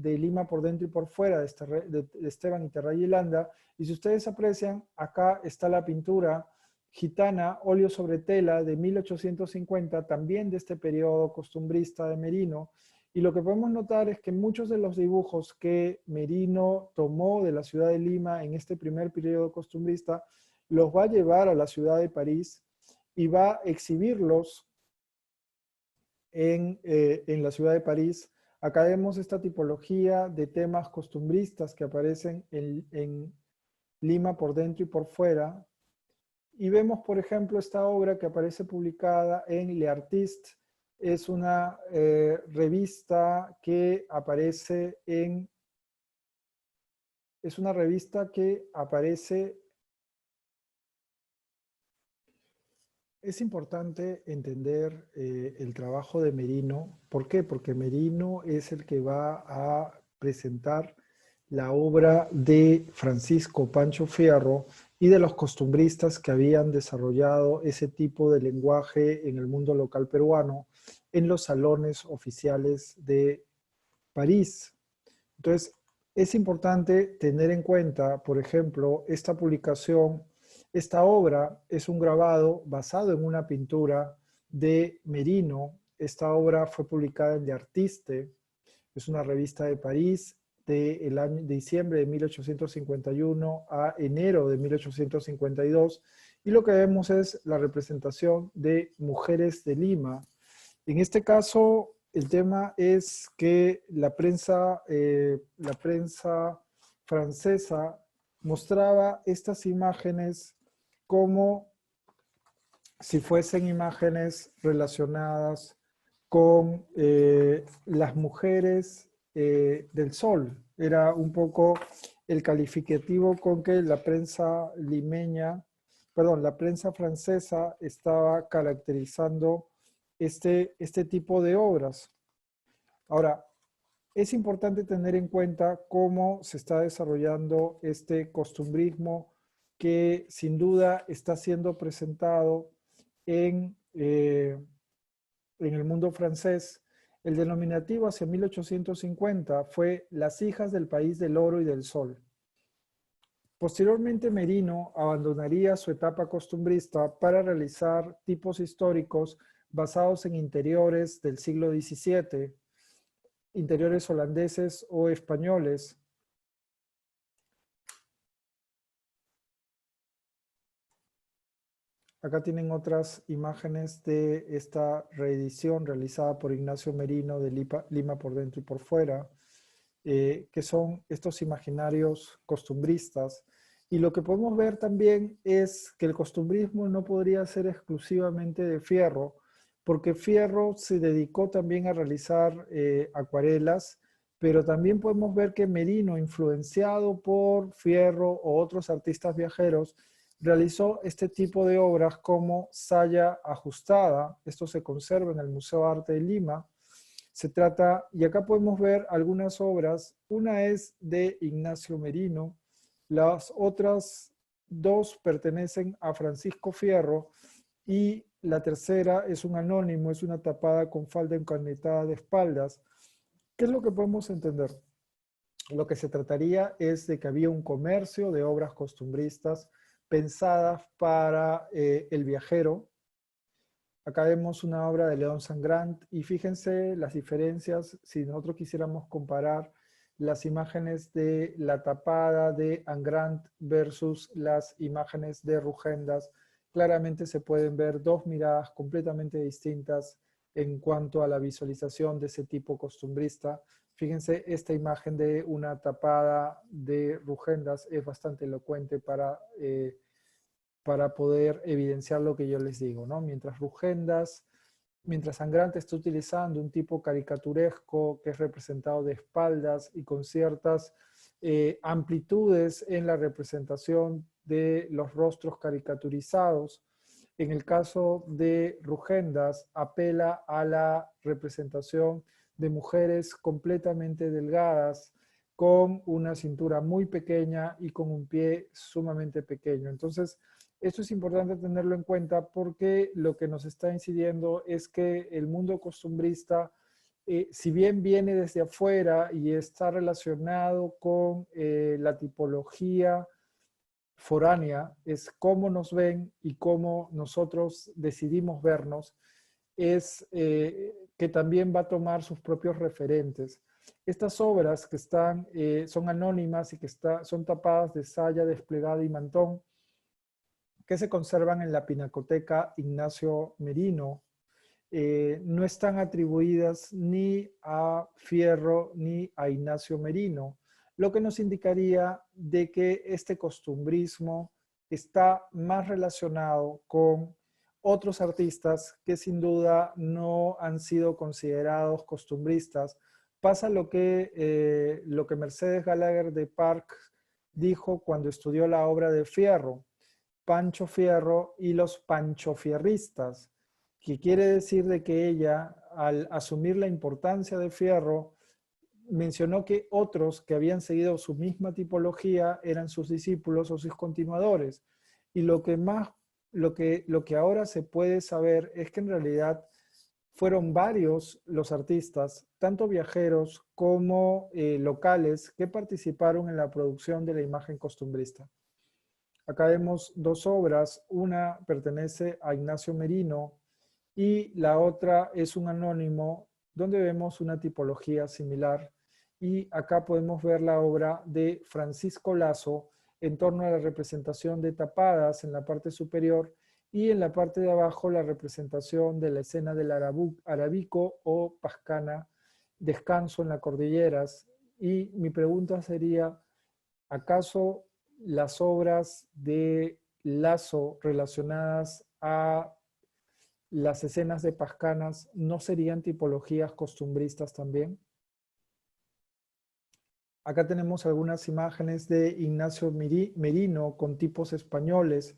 Lima por dentro y por fuera de Esteban Iterray y Landa. Y si ustedes aprecian, acá está la pintura gitana, óleo sobre tela de 1850, también de este periodo costumbrista de Merino. Y lo que podemos notar es que muchos de los dibujos que Merino tomó de la ciudad de Lima en este primer periodo costumbrista, los va a llevar a la ciudad de París y va a exhibirlos en la ciudad de París. Acá vemos esta tipología de temas costumbristas que aparecen en Lima por dentro y por fuera. Y vemos, por ejemplo, esta obra que aparece publicada en Le Artiste. Es una revista que aparece en... Es una revista que aparece... Es importante entender el trabajo de Merino. ¿Por qué? Porque Merino es el que va a presentar la obra de Francisco Pancho Fierro y de los costumbristas que habían desarrollado ese tipo de lenguaje en el mundo local peruano. en los salones oficiales de París. Entonces, es importante tener en cuenta, por ejemplo, esta publicación, esta obra es un grabado basado en una pintura de Merino. Esta obra fue publicada en Le Artiste, es una revista de París del año de diciembre de 1851 a enero de 1852, y lo que vemos es la representación de mujeres de Lima. En este caso, el tema es que la prensa francesa mostraba estas imágenes como si fuesen imágenes relacionadas con las mujeres del sol. Era un poco el calificativo con que la prensa la prensa francesa estaba caracterizando este tipo de obras. Ahora, es importante tener en cuenta cómo se está desarrollando este costumbrismo que sin duda está siendo presentado en el mundo francés. El denominativo hacia 1850 fue las hijas del país del oro y del sol. Posteriormente, Merino abandonaría su etapa costumbrista para realizar tipos históricos basados en interiores del siglo XVII, interiores holandeses o españoles. Acá tienen otras imágenes de esta reedición realizada por Ignacio Merino de Lima por dentro y por fuera, que son estos imaginarios costumbristas. Y lo que podemos ver también es que el costumbrismo no podría ser exclusivamente de Fierro, porque Fierro se dedicó también a realizar acuarelas, pero también podemos ver que Merino, influenciado por Fierro o otros artistas viajeros, realizó este tipo de obras como Saya Ajustada. Esto se conserva en el Museo de Arte de Lima. Se trata, y acá podemos ver algunas obras. Una es de Ignacio Merino, las otras dos pertenecen a Francisco Fierro y la tercera es un anónimo, es una tapada con falda encarnetada de espaldas. ¿Qué es lo que podemos entender? Lo que se trataría es de que había un comercio de obras costumbristas pensadas para el viajero. Acá vemos una obra de León Sangrant y fíjense las diferencias si nosotros quisiéramos comparar las imágenes de la tapada de Angrand versus las imágenes de Rugendas. Claramente se pueden ver dos miradas completamente distintas en cuanto a la visualización de ese tipo costumbrista. Fíjense, esta imagen de una tapada de Rugendas es bastante elocuente para poder evidenciar lo que yo les digo, ¿no? Mientras Sangrante está utilizando un tipo caricaturesco que es representado de espaldas y con ciertas amplitudes en la representación de los rostros caricaturizados. En el caso de Rugendas, apela a la representación de mujeres completamente delgadas, con una cintura muy pequeña y con un pie sumamente pequeño. Entonces, esto es importante tenerlo en cuenta porque lo que nos está incidiendo es que el mundo costumbrista, si bien viene desde afuera y está relacionado con la tipología foránea, es cómo nos ven y cómo nosotros decidimos vernos, es que también va a tomar sus propios referentes. Estas obras que son anónimas y que son tapadas de saya, desplegada y mantón, que se conservan en la Pinacoteca Ignacio Merino, no están atribuidas ni a Fierro ni a Ignacio Merino, lo que nos indicaría de que este costumbrismo está más relacionado con otros artistas que sin duda no han sido considerados costumbristas. Pasa lo que Mercedes Gallagher de Park dijo cuando estudió la obra de Fierro, Pancho Fierro y los panchofierristas, que quiere decir de que ella, al asumir la importancia de Fierro, mencionó que otros que habían seguido su misma tipología eran sus discípulos o sus continuadores. Y lo que ahora se puede saber es que en realidad fueron varios los artistas, tanto viajeros como locales, que participaron en la producción de la imagen costumbrista. Acá vemos dos obras, una pertenece a Ignacio Merino y la otra es un anónimo donde vemos una tipología similar. Y acá podemos ver la obra de Francisco Lazo en torno a la representación de tapadas en la parte superior y en la parte de abajo la representación de la escena del Arabico o Pascana, descanso en las cordilleras. Y mi pregunta sería, ¿acaso las obras de Lazo relacionadas a las escenas de Pascanas no serían tipologías costumbristas también? Acá tenemos algunas imágenes de Ignacio Merino con tipos españoles.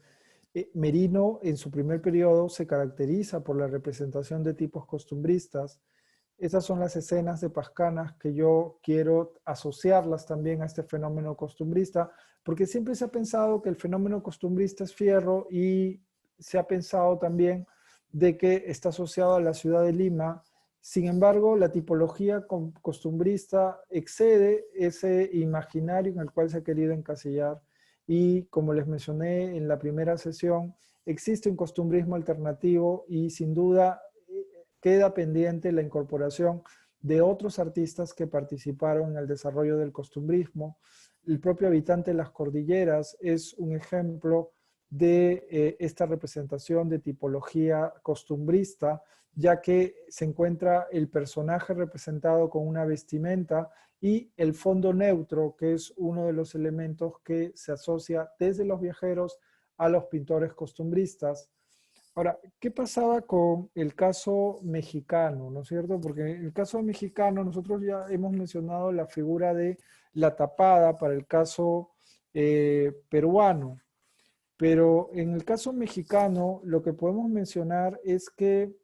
Merino en su primer periodo se caracteriza por la representación de tipos costumbristas. Esas son las escenas de Pascanas que yo quiero asociarlas también a este fenómeno costumbrista, porque siempre se ha pensado que el fenómeno costumbrista es fierro y se ha pensado también de que está asociado a la ciudad de Lima. Sin embargo, la tipología costumbrista excede ese imaginario en el cual se ha querido encasillar y, como les mencioné en la primera sesión, existe un costumbrismo alternativo y sin duda queda pendiente la incorporación de otros artistas que participaron en el desarrollo del costumbrismo. El propio Habitante de las Cordilleras es un ejemplo de esta representación de tipología costumbrista, ya que se encuentra el personaje representado con una vestimenta y el fondo neutro, que es uno de los elementos que se asocia desde los viajeros a los pintores costumbristas. Ahora, ¿qué pasaba con el caso mexicano, no es cierto? Porque en el caso mexicano nosotros ya hemos mencionado la figura de la tapada para el caso peruano, pero en el caso mexicano lo que podemos mencionar es que,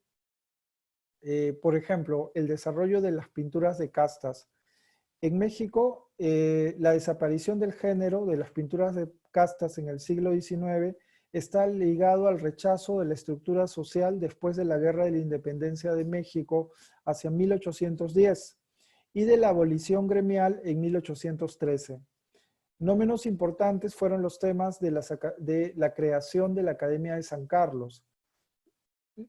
por ejemplo, el desarrollo de las pinturas de castas. En México, la desaparición del género de las pinturas de castas en el siglo XIX está ligado al rechazo de la estructura social después de la Guerra de la Independencia de México hacia 1810 y de la abolición gremial en 1813. No menos importantes fueron los temas de la creación de la Academia de San Carlos.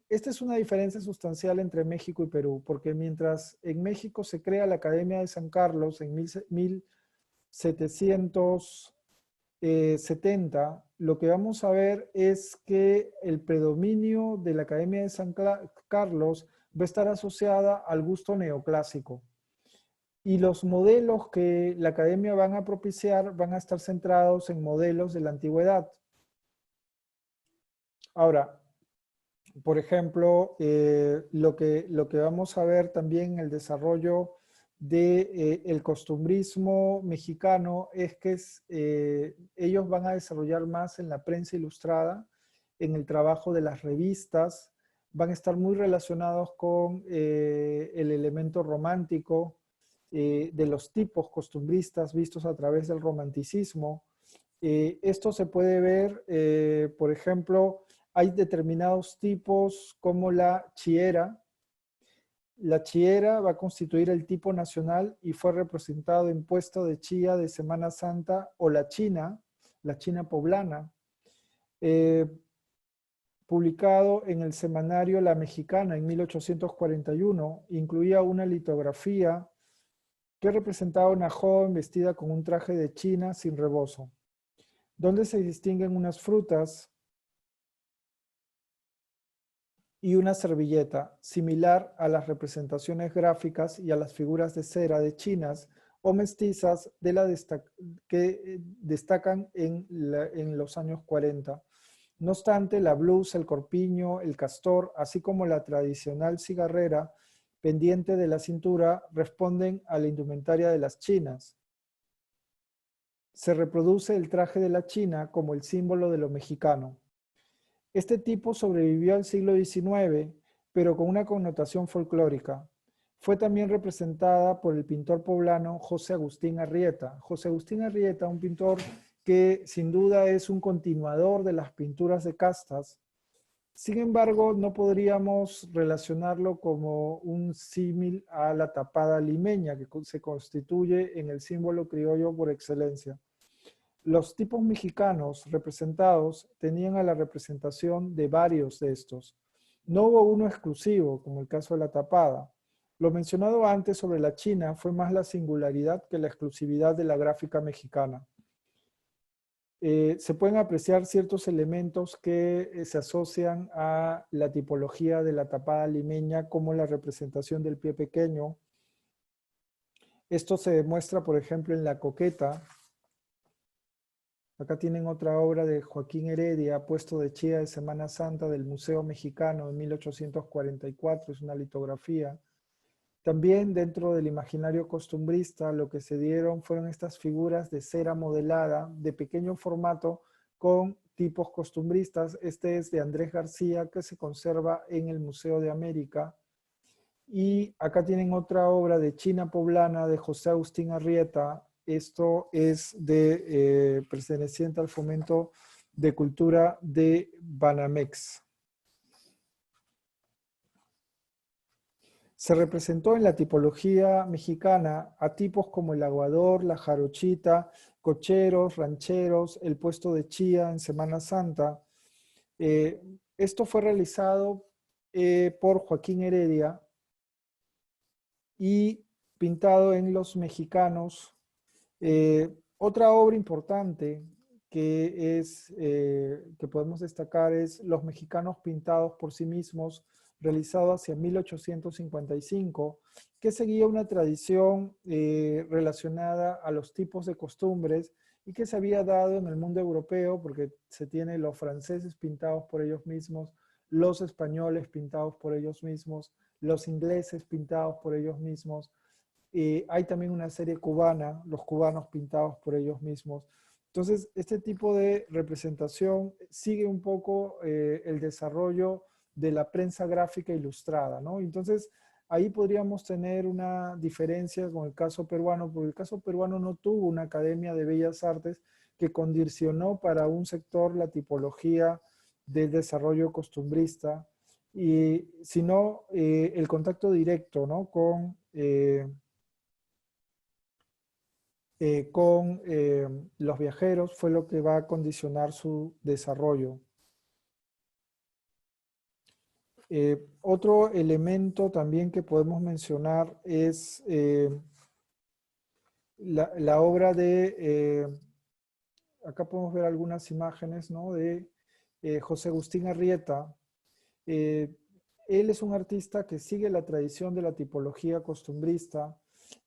Esta es una diferencia sustancial entre México y Perú, porque mientras en México se crea la Academia de San Carlos en 1770, lo que vamos a ver es que el predominio de la Academia de San Carlos va a estar asociada al gusto neoclásico. Y los modelos que la Academia van a propiciar van a estar centrados en modelos de la antigüedad. Ahora, por ejemplo, lo que vamos a ver también en el desarrollo del costumbrismo mexicano es que ellos van a desarrollar más en la prensa ilustrada, en el trabajo de las revistas, van a estar muy relacionados con el elemento romántico, de los tipos costumbristas vistos a través del romanticismo. Esto se puede ver, por ejemplo, hay determinados tipos como la chiera. La chiera va a constituir el tipo nacional y fue representado en puesto de chía de Semana Santa, o la china poblana, publicado en el semanario La Mexicana en 1841, incluía una litografía que representaba a una joven vestida con un traje de china sin rebozo, donde se distinguen unas frutas y una servilleta, similar a las representaciones gráficas y a las figuras de cera de chinas o mestizas que destacan en los años 40. No obstante, la blusa, el corpiño, el castor, así como la tradicional cigarrera pendiente de la cintura, responden a la indumentaria de las chinas. Se reproduce el traje de la china como el símbolo de lo mexicano. Este tipo sobrevivió al siglo XIX, pero con una connotación folclórica. Fue también representada por el pintor poblano José Agustín Arrieta. José Agustín Arrieta, un pintor que sin duda es un continuador de las pinturas de castas, Sin embargo, no podríamos relacionarlo como un símil a la tapada limeña, que se constituye en el símbolo criollo por excelencia. Los tipos mexicanos representados tenían a la representación de varios de estos. No hubo uno exclusivo, como el caso de la tapada. Lo mencionado antes sobre la China fue más la singularidad que la exclusividad de la gráfica mexicana. Se pueden apreciar ciertos elementos que se asocian a la tipología de la tapada limeña, como la representación del pie pequeño. Esto se demuestra, por ejemplo, en la coqueta. Acá tienen otra obra de Joaquín Heredia, Puesto de Chía de Semana Santa del Museo Mexicano de 1844, es una litografía. También dentro del imaginario costumbrista lo que se dieron fueron estas figuras de cera modelada de pequeño formato con tipos costumbristas. Este es de Andrés García, que se conserva en el Museo de América. Y acá tienen otra obra de China Poblana de José Agustín Arrieta. Esto es perteneciente al Fomento de Cultura de Banamex. Se representó en la tipología mexicana a tipos como el aguador, la jarochita, cocheros, rancheros, el puesto de chía en Semana Santa. Esto fue realizado por Joaquín Heredia y pintado en Los Mexicanos. Otra obra importante que podemos destacar es Los Mexicanos pintados por sí mismos, realizado hacia 1855, que seguía una tradición relacionada a los tipos de costumbres y que se había dado en el mundo europeo, porque se tiene los franceses pintados por ellos mismos, los españoles pintados por ellos mismos, los ingleses pintados por ellos mismos. Hay también una serie cubana, los cubanos pintados por ellos mismos. Entonces, este tipo de representación sigue un poco el desarrollo de la prensa gráfica ilustrada, ¿no? Entonces, ahí podríamos tener una diferencia con el caso peruano, porque el caso peruano no tuvo una academia de bellas artes que condicionó para un sector la tipología del desarrollo costumbrista, sino el contacto directo, ¿no? Con los viajeros fue lo que va a condicionar su desarrollo. Otro elemento también que podemos mencionar es la obra acá podemos ver algunas imágenes, ¿no?, de José Agustín Arrieta. Eh, Él es un artista que sigue la tradición de la tipología costumbrista,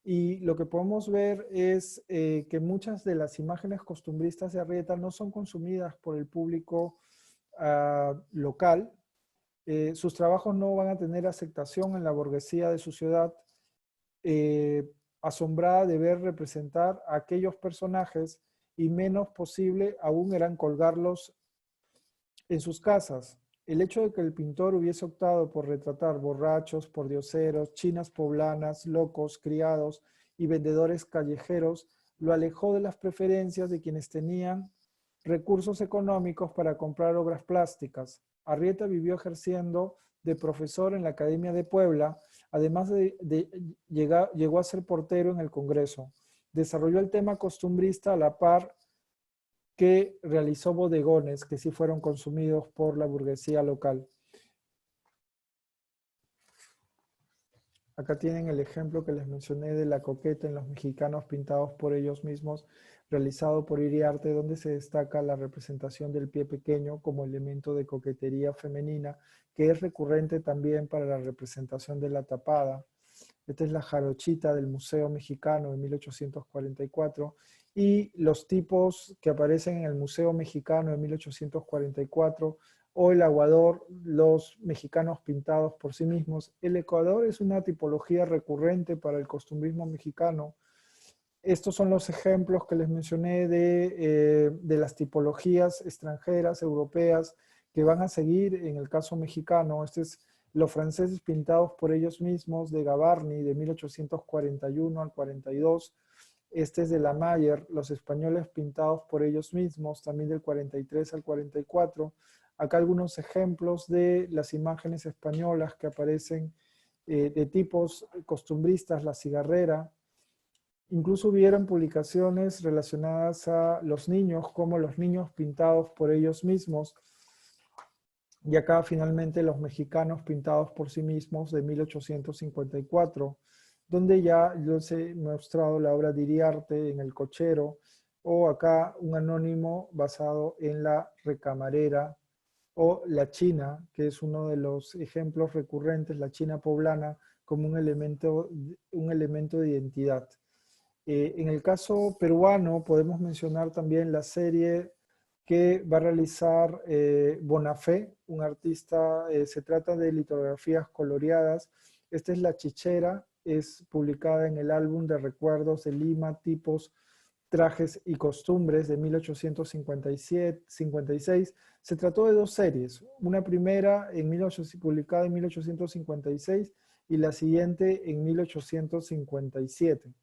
y lo que podemos ver es que muchas de las imágenes costumbristas de Arrieta no son consumidas por el público local. Sus trabajos no van a tener aceptación en la burguesía de su ciudad, asombrada de ver representar a aquellos personajes, y menos posible aún eran colgarlos en sus casas. El hecho de que el pintor hubiese optado por retratar borrachos, pordioseros, chinas poblanas, locos, criados y vendedores callejeros lo alejó de las preferencias de quienes tenían recursos económicos para comprar obras plásticas. Arrieta vivió ejerciendo de profesor en la Academia de Puebla, además llegó a ser portero en el Congreso. Desarrolló el tema costumbrista a la par que realizó bodegones que sí fueron consumidos por la burguesía local. Acá tienen el ejemplo que les mencioné de la coqueta en Los Mexicanos pintados por ellos mismos, realizado por Iriarte, donde se destaca la representación del pie pequeño como elemento de coquetería femenina, que es recurrente también para la representación de la tapada. Esta es la jarochita del Museo Mexicano de 1844, y los tipos que aparecen en el Museo Mexicano de 1844, o el aguador, los mexicanos pintados por sí mismos. El Ecuador es una tipología recurrente para el costumbrismo mexicano. Estos son los ejemplos que les mencioné de las tipologías extranjeras, europeas, que van a seguir en el caso mexicano. Este es Los franceses pintados por ellos mismos, de Gavarni, de 1841 al 42. Este es de La Mayer, Los españoles pintados por ellos mismos, también del 43 al 44. Acá algunos ejemplos de las imágenes españolas que aparecen de tipos costumbristas, la cigarrera. Incluso hubieron publicaciones relacionadas a los niños, como los niños pintados por ellos mismos. Y acá finalmente los mexicanos pintados por sí mismos de 1854, donde ya yo les he mostrado la obra de Iriarte en El Cochero, o acá un anónimo basado en la recamarera, o la china, que es uno de los ejemplos recurrentes, la china poblana, como un elemento de identidad. En el caso peruano podemos mencionar también la serie que va a realizar Bonafé, un artista. Se trata de litografías coloreadas. Esta es La Chichera, es publicada en el álbum de recuerdos de Lima, tipos, trajes y costumbres de 1856. Se trató de dos series, una primera publicada en 1856 y la siguiente en 1857.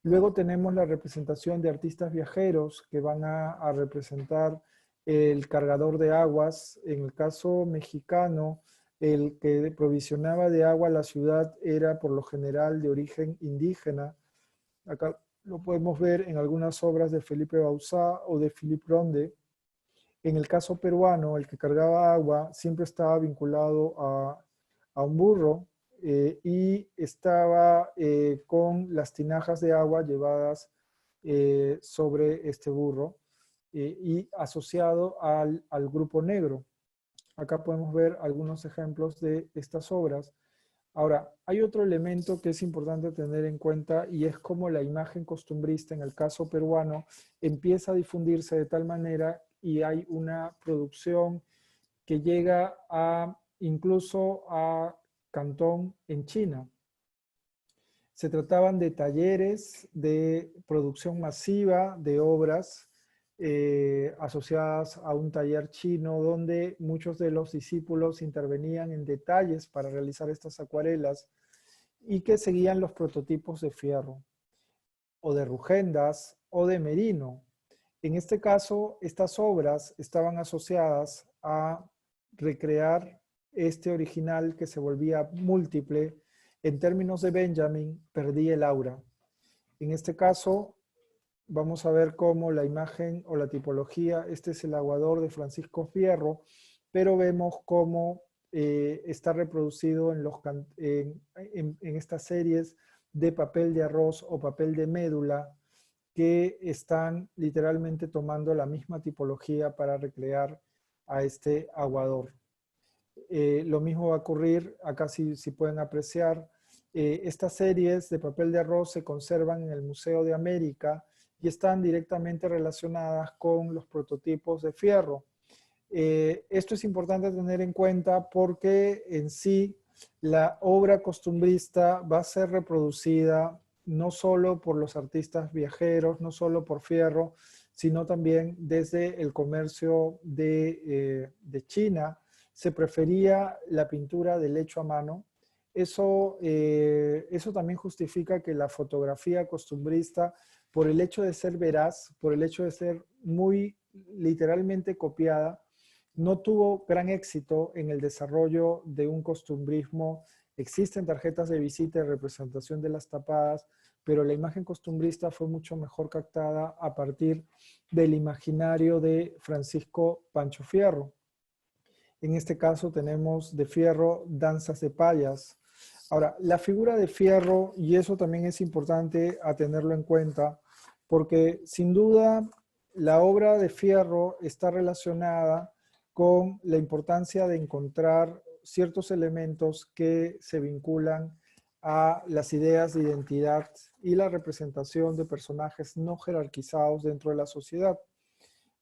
Luego tenemos la representación de artistas viajeros que van a representar el cargador de aguas. En el caso mexicano, el que provisionaba de agua a la ciudad era por lo general de origen indígena. Acá lo podemos ver en algunas obras de Felipe Bauzá o de Philippe Ronde. En el caso peruano, el que cargaba agua siempre estaba vinculado a un burro, y estaba con las tinajas de agua llevadas sobre este burro, y asociado al grupo negro. Acá podemos ver algunos ejemplos de estas obras. Ahora, hay otro elemento que es importante tener en cuenta, y es cómo la imagen costumbrista en el caso peruano empieza a difundirse de tal manera, y hay una producción que llega incluso a Cantón en China. Se trataban de talleres de producción masiva de obras asociadas a un taller chino, donde muchos de los discípulos intervenían en detalles para realizar estas acuarelas, y que seguían los prototipos de fierro, o de Rugendas, o de Merino. En este caso, estas obras estaban asociadas a recrear este original que se volvía múltiple. En términos de Benjamin, perdí el aura. En este caso, vamos a ver cómo la imagen o la tipología, este es el aguador de Francisco Fierro, pero vemos cómo está reproducido en estas series de papel de arroz o papel de médula, que están literalmente tomando la misma tipología para recrear a este aguador. Lo mismo va a ocurrir, acá si pueden apreciar, estas series de papel de arroz se conservan en el Museo de América y están directamente relacionadas con los prototipos de fierro. Esto es importante tener en cuenta porque en sí la obra costumbrista va a ser reproducida no solo por los artistas viajeros, no solo por fierro, sino también desde el comercio de China. Se prefería la pintura del hecho a mano. Eso también justifica que la fotografía costumbrista, por el hecho de ser veraz, por el hecho de ser muy literalmente copiada, no tuvo gran éxito en el desarrollo de un costumbrismo. Existen tarjetas de visita y representación de las tapadas, pero la imagen costumbrista fue mucho mejor captada a partir del imaginario de Francisco Pancho Fierro. En este caso tenemos de Fierro Danzas de Payas. Ahora, la figura de Fierro, y eso también es importante a tenerlo en cuenta, porque sin duda la obra de Fierro está relacionada con la importancia de encontrar ciertos elementos que se vinculan a las ideas de identidad y la representación de personajes no jerarquizados dentro de la sociedad.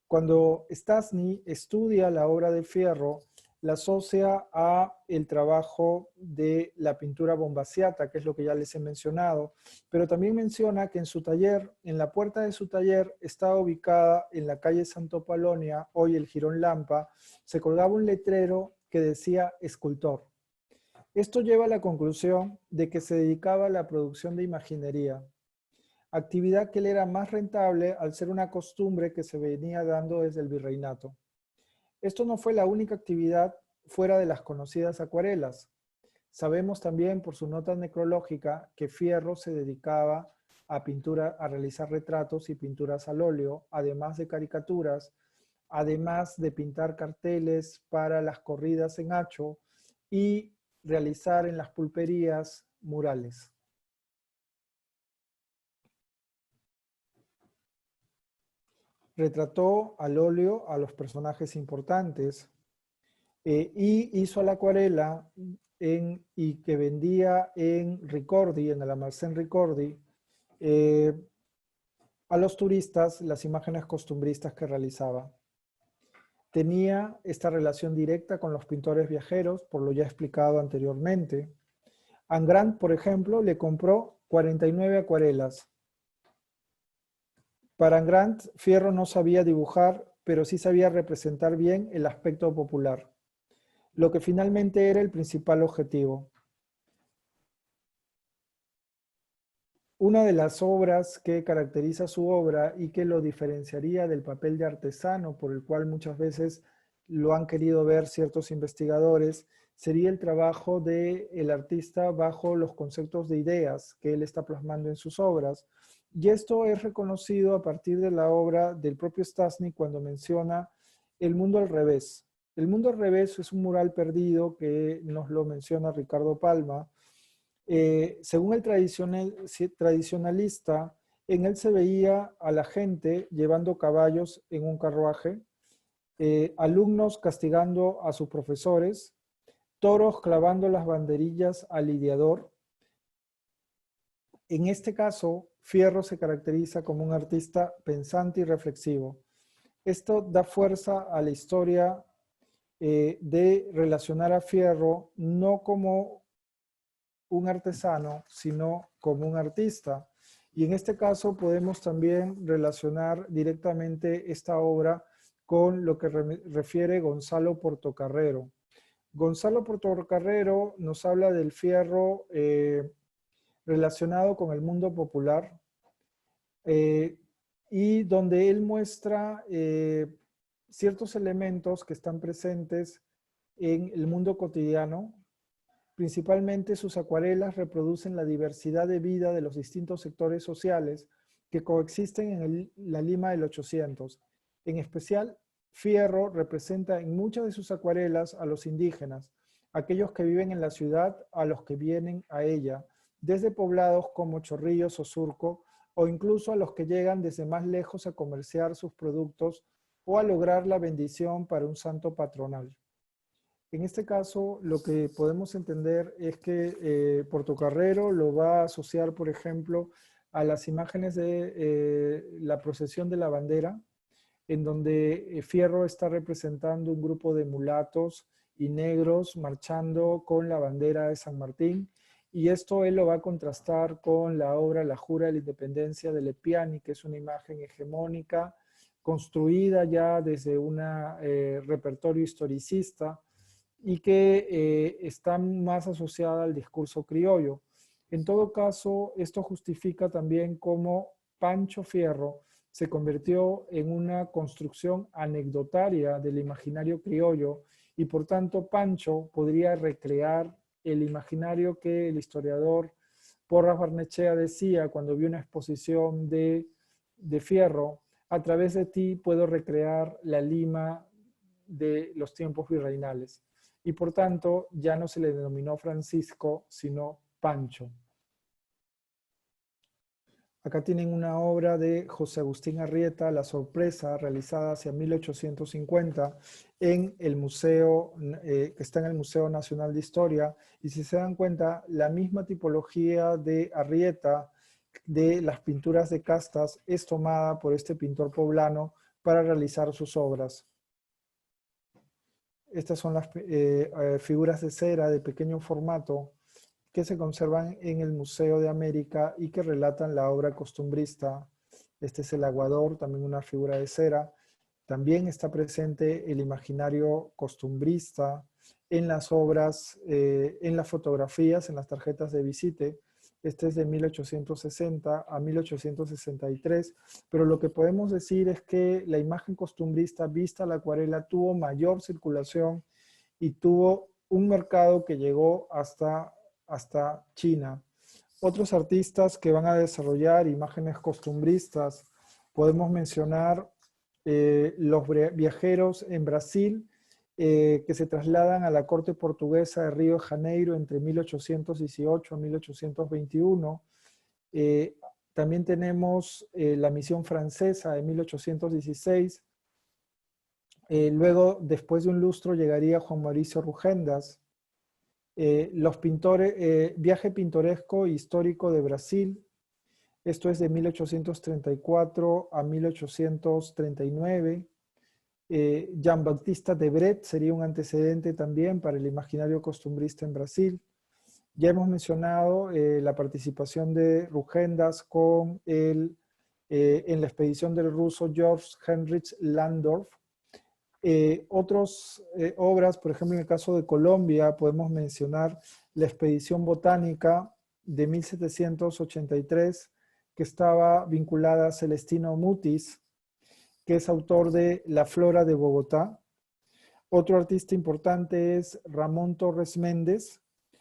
Cuando Stastny estudia la obra de Fierro, la asocia a el trabajo de la pintura bombaciata, que es lo que ya les he mencionado, pero también menciona que en su taller, en la puerta de su taller, estaba ubicada en la calle Santo Polonia, hoy el Jirón Lampa, se colgaba un letrero que decía escultor. Esto lleva a la conclusión de que se dedicaba a la producción de imaginería, actividad que le era más rentable al ser una costumbre que se venía dando desde el virreinato. Esto no fue la única actividad fuera de las conocidas acuarelas. Sabemos también por su nota necrológica que Fierro se dedicaba a pintura, a realizar retratos y pinturas al óleo, además de caricaturas, además de pintar carteles para las corridas en hacho y realizar en las pulperías murales. Retrató al óleo a los personajes importantes y hizo la acuarela y que vendía en Ricordi, en el almacén Ricordi, a los turistas las imágenes costumbristas que realizaba. Tenía esta relación directa con los pintores viajeros, por lo ya explicado anteriormente. Angrand, por ejemplo, le compró 49 acuarelas. Para Angrand, Fierro no sabía dibujar, pero sí sabía representar bien el aspecto popular, lo que finalmente era el principal objetivo. Una de las obras que caracteriza su obra y que lo diferenciaría del papel de artesano, por el cual muchas veces lo han querido ver ciertos investigadores, sería el trabajo del artista bajo los conceptos de ideas que él está plasmando en sus obras. Y esto es reconocido a partir de la obra del propio Stastny cuando menciona El mundo al revés. El mundo al revés es un mural perdido que nos lo menciona Ricardo Palma. Según el tradicionalista, en él se veía a la gente llevando caballos en un carruaje, alumnos castigando a sus profesores, toros clavando las banderillas al lidiador. En este caso, Fierro se caracteriza como un artista pensante y reflexivo. Esto da fuerza a la historia de relacionar a Fierro no como un artesano, sino como un artista. Y en este caso podemos también relacionar directamente esta obra con lo que refiere Gonzalo Portocarrero. Gonzalo Portocarrero nos habla del Fierro relacionado con el mundo popular y donde él muestra ciertos elementos que están presentes en el mundo cotidiano. Principalmente sus acuarelas reproducen la diversidad de vida de los distintos sectores sociales que coexisten en la Lima del 800. En especial, Fierro representa en muchas de sus acuarelas a los indígenas, aquellos que viven en la ciudad a los que vienen a ella, desde poblados como Chorrillos o Surco, o incluso a los que llegan desde más lejos a comerciar sus productos o a lograr la bendición para un santo patronal. En este caso, lo que podemos entender es que Portocarrero lo va a asociar, por ejemplo, a las imágenes de la procesión de la bandera, en donde Fierro está representando un grupo de mulatos y negros marchando con la bandera de San Martín, y esto él lo va a contrastar con la obra La Jura de la Independencia de Lepiani, que es una imagen hegemónica construida ya desde un repertorio historicista, y que está más asociada al discurso criollo. En todo caso, esto justifica también cómo Pancho Fierro se convirtió en una construcción anecdotaria del imaginario criollo y por tanto Pancho podría recrear el imaginario que el historiador Porras Barnechea decía cuando vio una exposición de Fierro: a través de ti puedo recrear la Lima de los tiempos virreinales. Y por tanto ya no se le denominó Francisco, sino Pancho. Acá tienen una obra de José Agustín Arrieta, La Sorpresa, realizada hacia 1850 en el museo, que está en el Museo Nacional de Historia. Y si se dan cuenta, la misma tipología de Arrieta de las pinturas de castas es tomada por este pintor poblano para realizar sus obras. Estas son las figuras de cera de pequeño formato que se conservan en el Museo de América y que relatan la obra costumbrista. Este es el aguador, también una figura de cera. También está presente el imaginario costumbrista en las obras, en las fotografías, en las tarjetas de visite. Este es de 1860 a 1863, pero lo que podemos decir es que la imagen costumbrista vista a la acuarela tuvo mayor circulación y tuvo un mercado que llegó hasta China. Otros artistas que van a desarrollar imágenes costumbristas, podemos mencionar los viajeros en Brasil, que se trasladan a la corte portuguesa de Río de Janeiro entre 1818 y 1821. También tenemos la misión francesa de 1816. Luego, después de un lustro, llegaría Juan Mauricio Rugendas. Los pintores, Viaje pintoresco histórico de Brasil. Esto es de 1834 a 1839. Jean-Baptiste Debret sería un antecedente también para el imaginario costumbrista en Brasil. Ya hemos mencionado la participación de Rugendas en la expedición del ruso Georg Heinrich Landorf. Otras obras, por ejemplo, en el caso de Colombia, podemos mencionar la expedición botánica de 1783, que estaba vinculada a Celestino Mutis, que es autor de La Flora de Bogotá. Otro artista importante es Ramón Torres Méndez.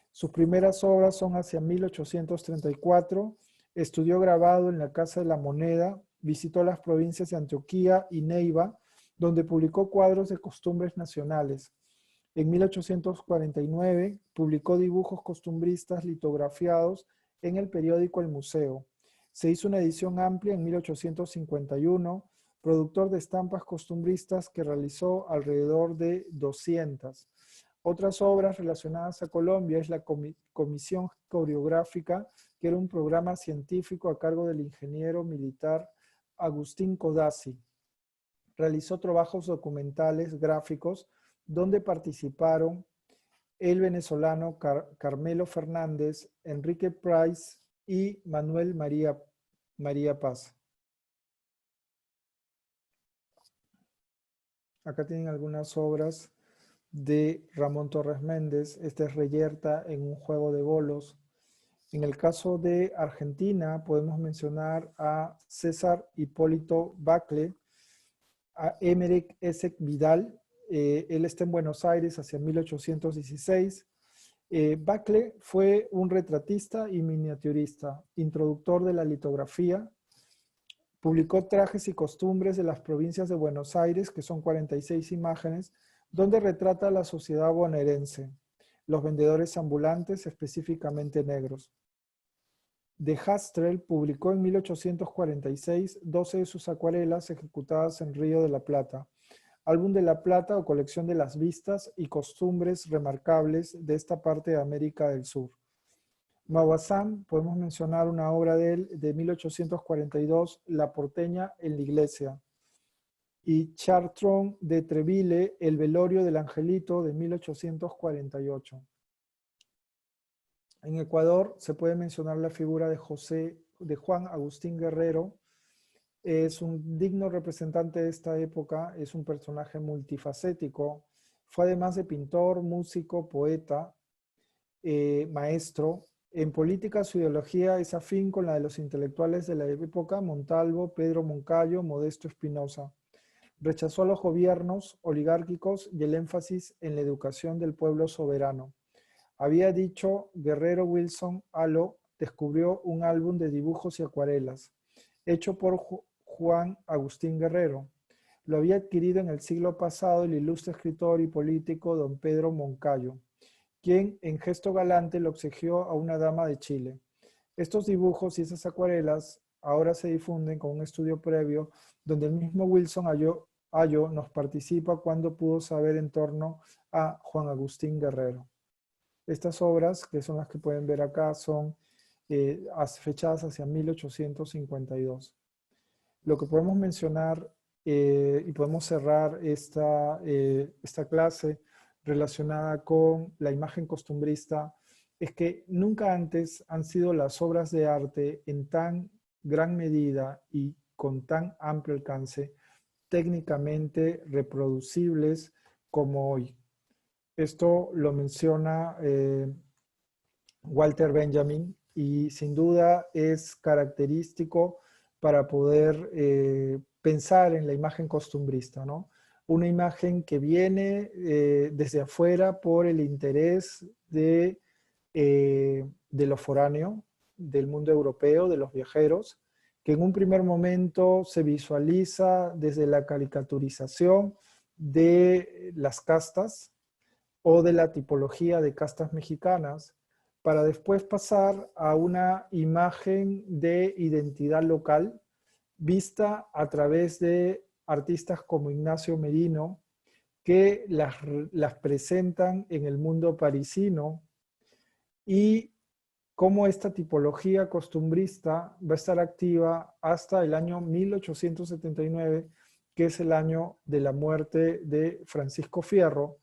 Sus primeras obras son hacia 1834. Estudió grabado en la Casa de la Moneda, visitó las provincias de Antioquía y Neiva, donde publicó cuadros de costumbres nacionales. En 1849 publicó dibujos costumbristas litografiados en el periódico El Museo. Se hizo una edición amplia en 1851, productor de estampas costumbristas que realizó alrededor de 200. Otras obras relacionadas a Colombia es la Comisión Coreográfica, que era un programa científico a cargo del ingeniero militar Agustín Codazzi. Realizó trabajos documentales gráficos donde participaron el venezolano Carmelo Fernández, Enrique Price y Manuel María Paz. Acá tienen algunas obras de Ramón Torres Méndez. Este es Reyerta en un juego de bolos. En el caso de Argentina podemos mencionar a César Hipólito Bacle, a Emerick Essek Vidal. Él está en Buenos Aires hacia 1816. Bacle fue un retratista y miniaturista, introductor de la litografía. Publicó Trajes y Costumbres de las Provincias de Buenos Aires, que son 46 imágenes, donde retrata a la sociedad bonaerense, los vendedores ambulantes, específicamente negros. De Hastrel publicó en 1846 12 de sus acuarelas ejecutadas en Río de la Plata, Álbum de la Plata o colección de las vistas y costumbres remarcables de esta parte de América del Sur. Maupassant, podemos mencionar una obra de él de 1842, La porteña en la iglesia. Y Chartrand de Treville, El velorio del angelito, de 1848. En Ecuador se puede mencionar la figura de Juan Agustín Guerrero. Es un digno representante de esta época, es un personaje multifacético. Fue además de pintor, músico, poeta, maestro. En política su ideología es afín con la de los intelectuales de la época, Montalvo, Pedro Moncayo, Modesto Espinosa. Rechazó a los gobiernos oligárquicos y el énfasis en la educación del pueblo soberano. Había dicho Guerrero Wilson Halo, descubrió un álbum de dibujos y acuarelas, hecho por Juan Agustín Guerrero. Lo había adquirido en el siglo pasado el ilustre escritor y político don Pedro Moncayo, quien en gesto galante le obsequió a una dama de Chile. Estos dibujos y esas acuarelas ahora se difunden con un estudio previo donde el mismo Wilson Halo nos participa cuando pudo saber en torno a Juan Agustín Guerrero. Estas obras, que son las que pueden ver acá, son fechadas hacia 1852. Lo que podemos mencionar y podemos cerrar esta clase relacionada con la imagen costumbrista es que nunca antes han sido las obras de arte en tan gran medida y con tan amplio alcance técnicamente reproducibles como hoy. Esto lo menciona Walter Benjamin y sin duda es característico para poder pensar en la imagen costumbrista, ¿no? Una imagen que viene desde afuera por el interés de lo foráneo, del mundo europeo, de los viajeros, que en un primer momento se visualiza desde la caricaturización de las castas o de la tipología de castas mexicanas, para después pasar a una imagen de identidad local vista a través de artistas como Ignacio Merino, que las presentan en el mundo parisino, y cómo esta tipología costumbrista va a estar activa hasta el año 1879, que es el año de la muerte de Francisco Fierro,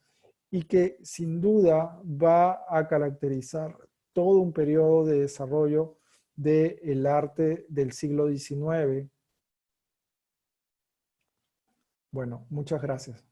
y que sin duda va a caracterizar todo un periodo de desarrollo del arte del siglo XIX. Bueno, muchas gracias.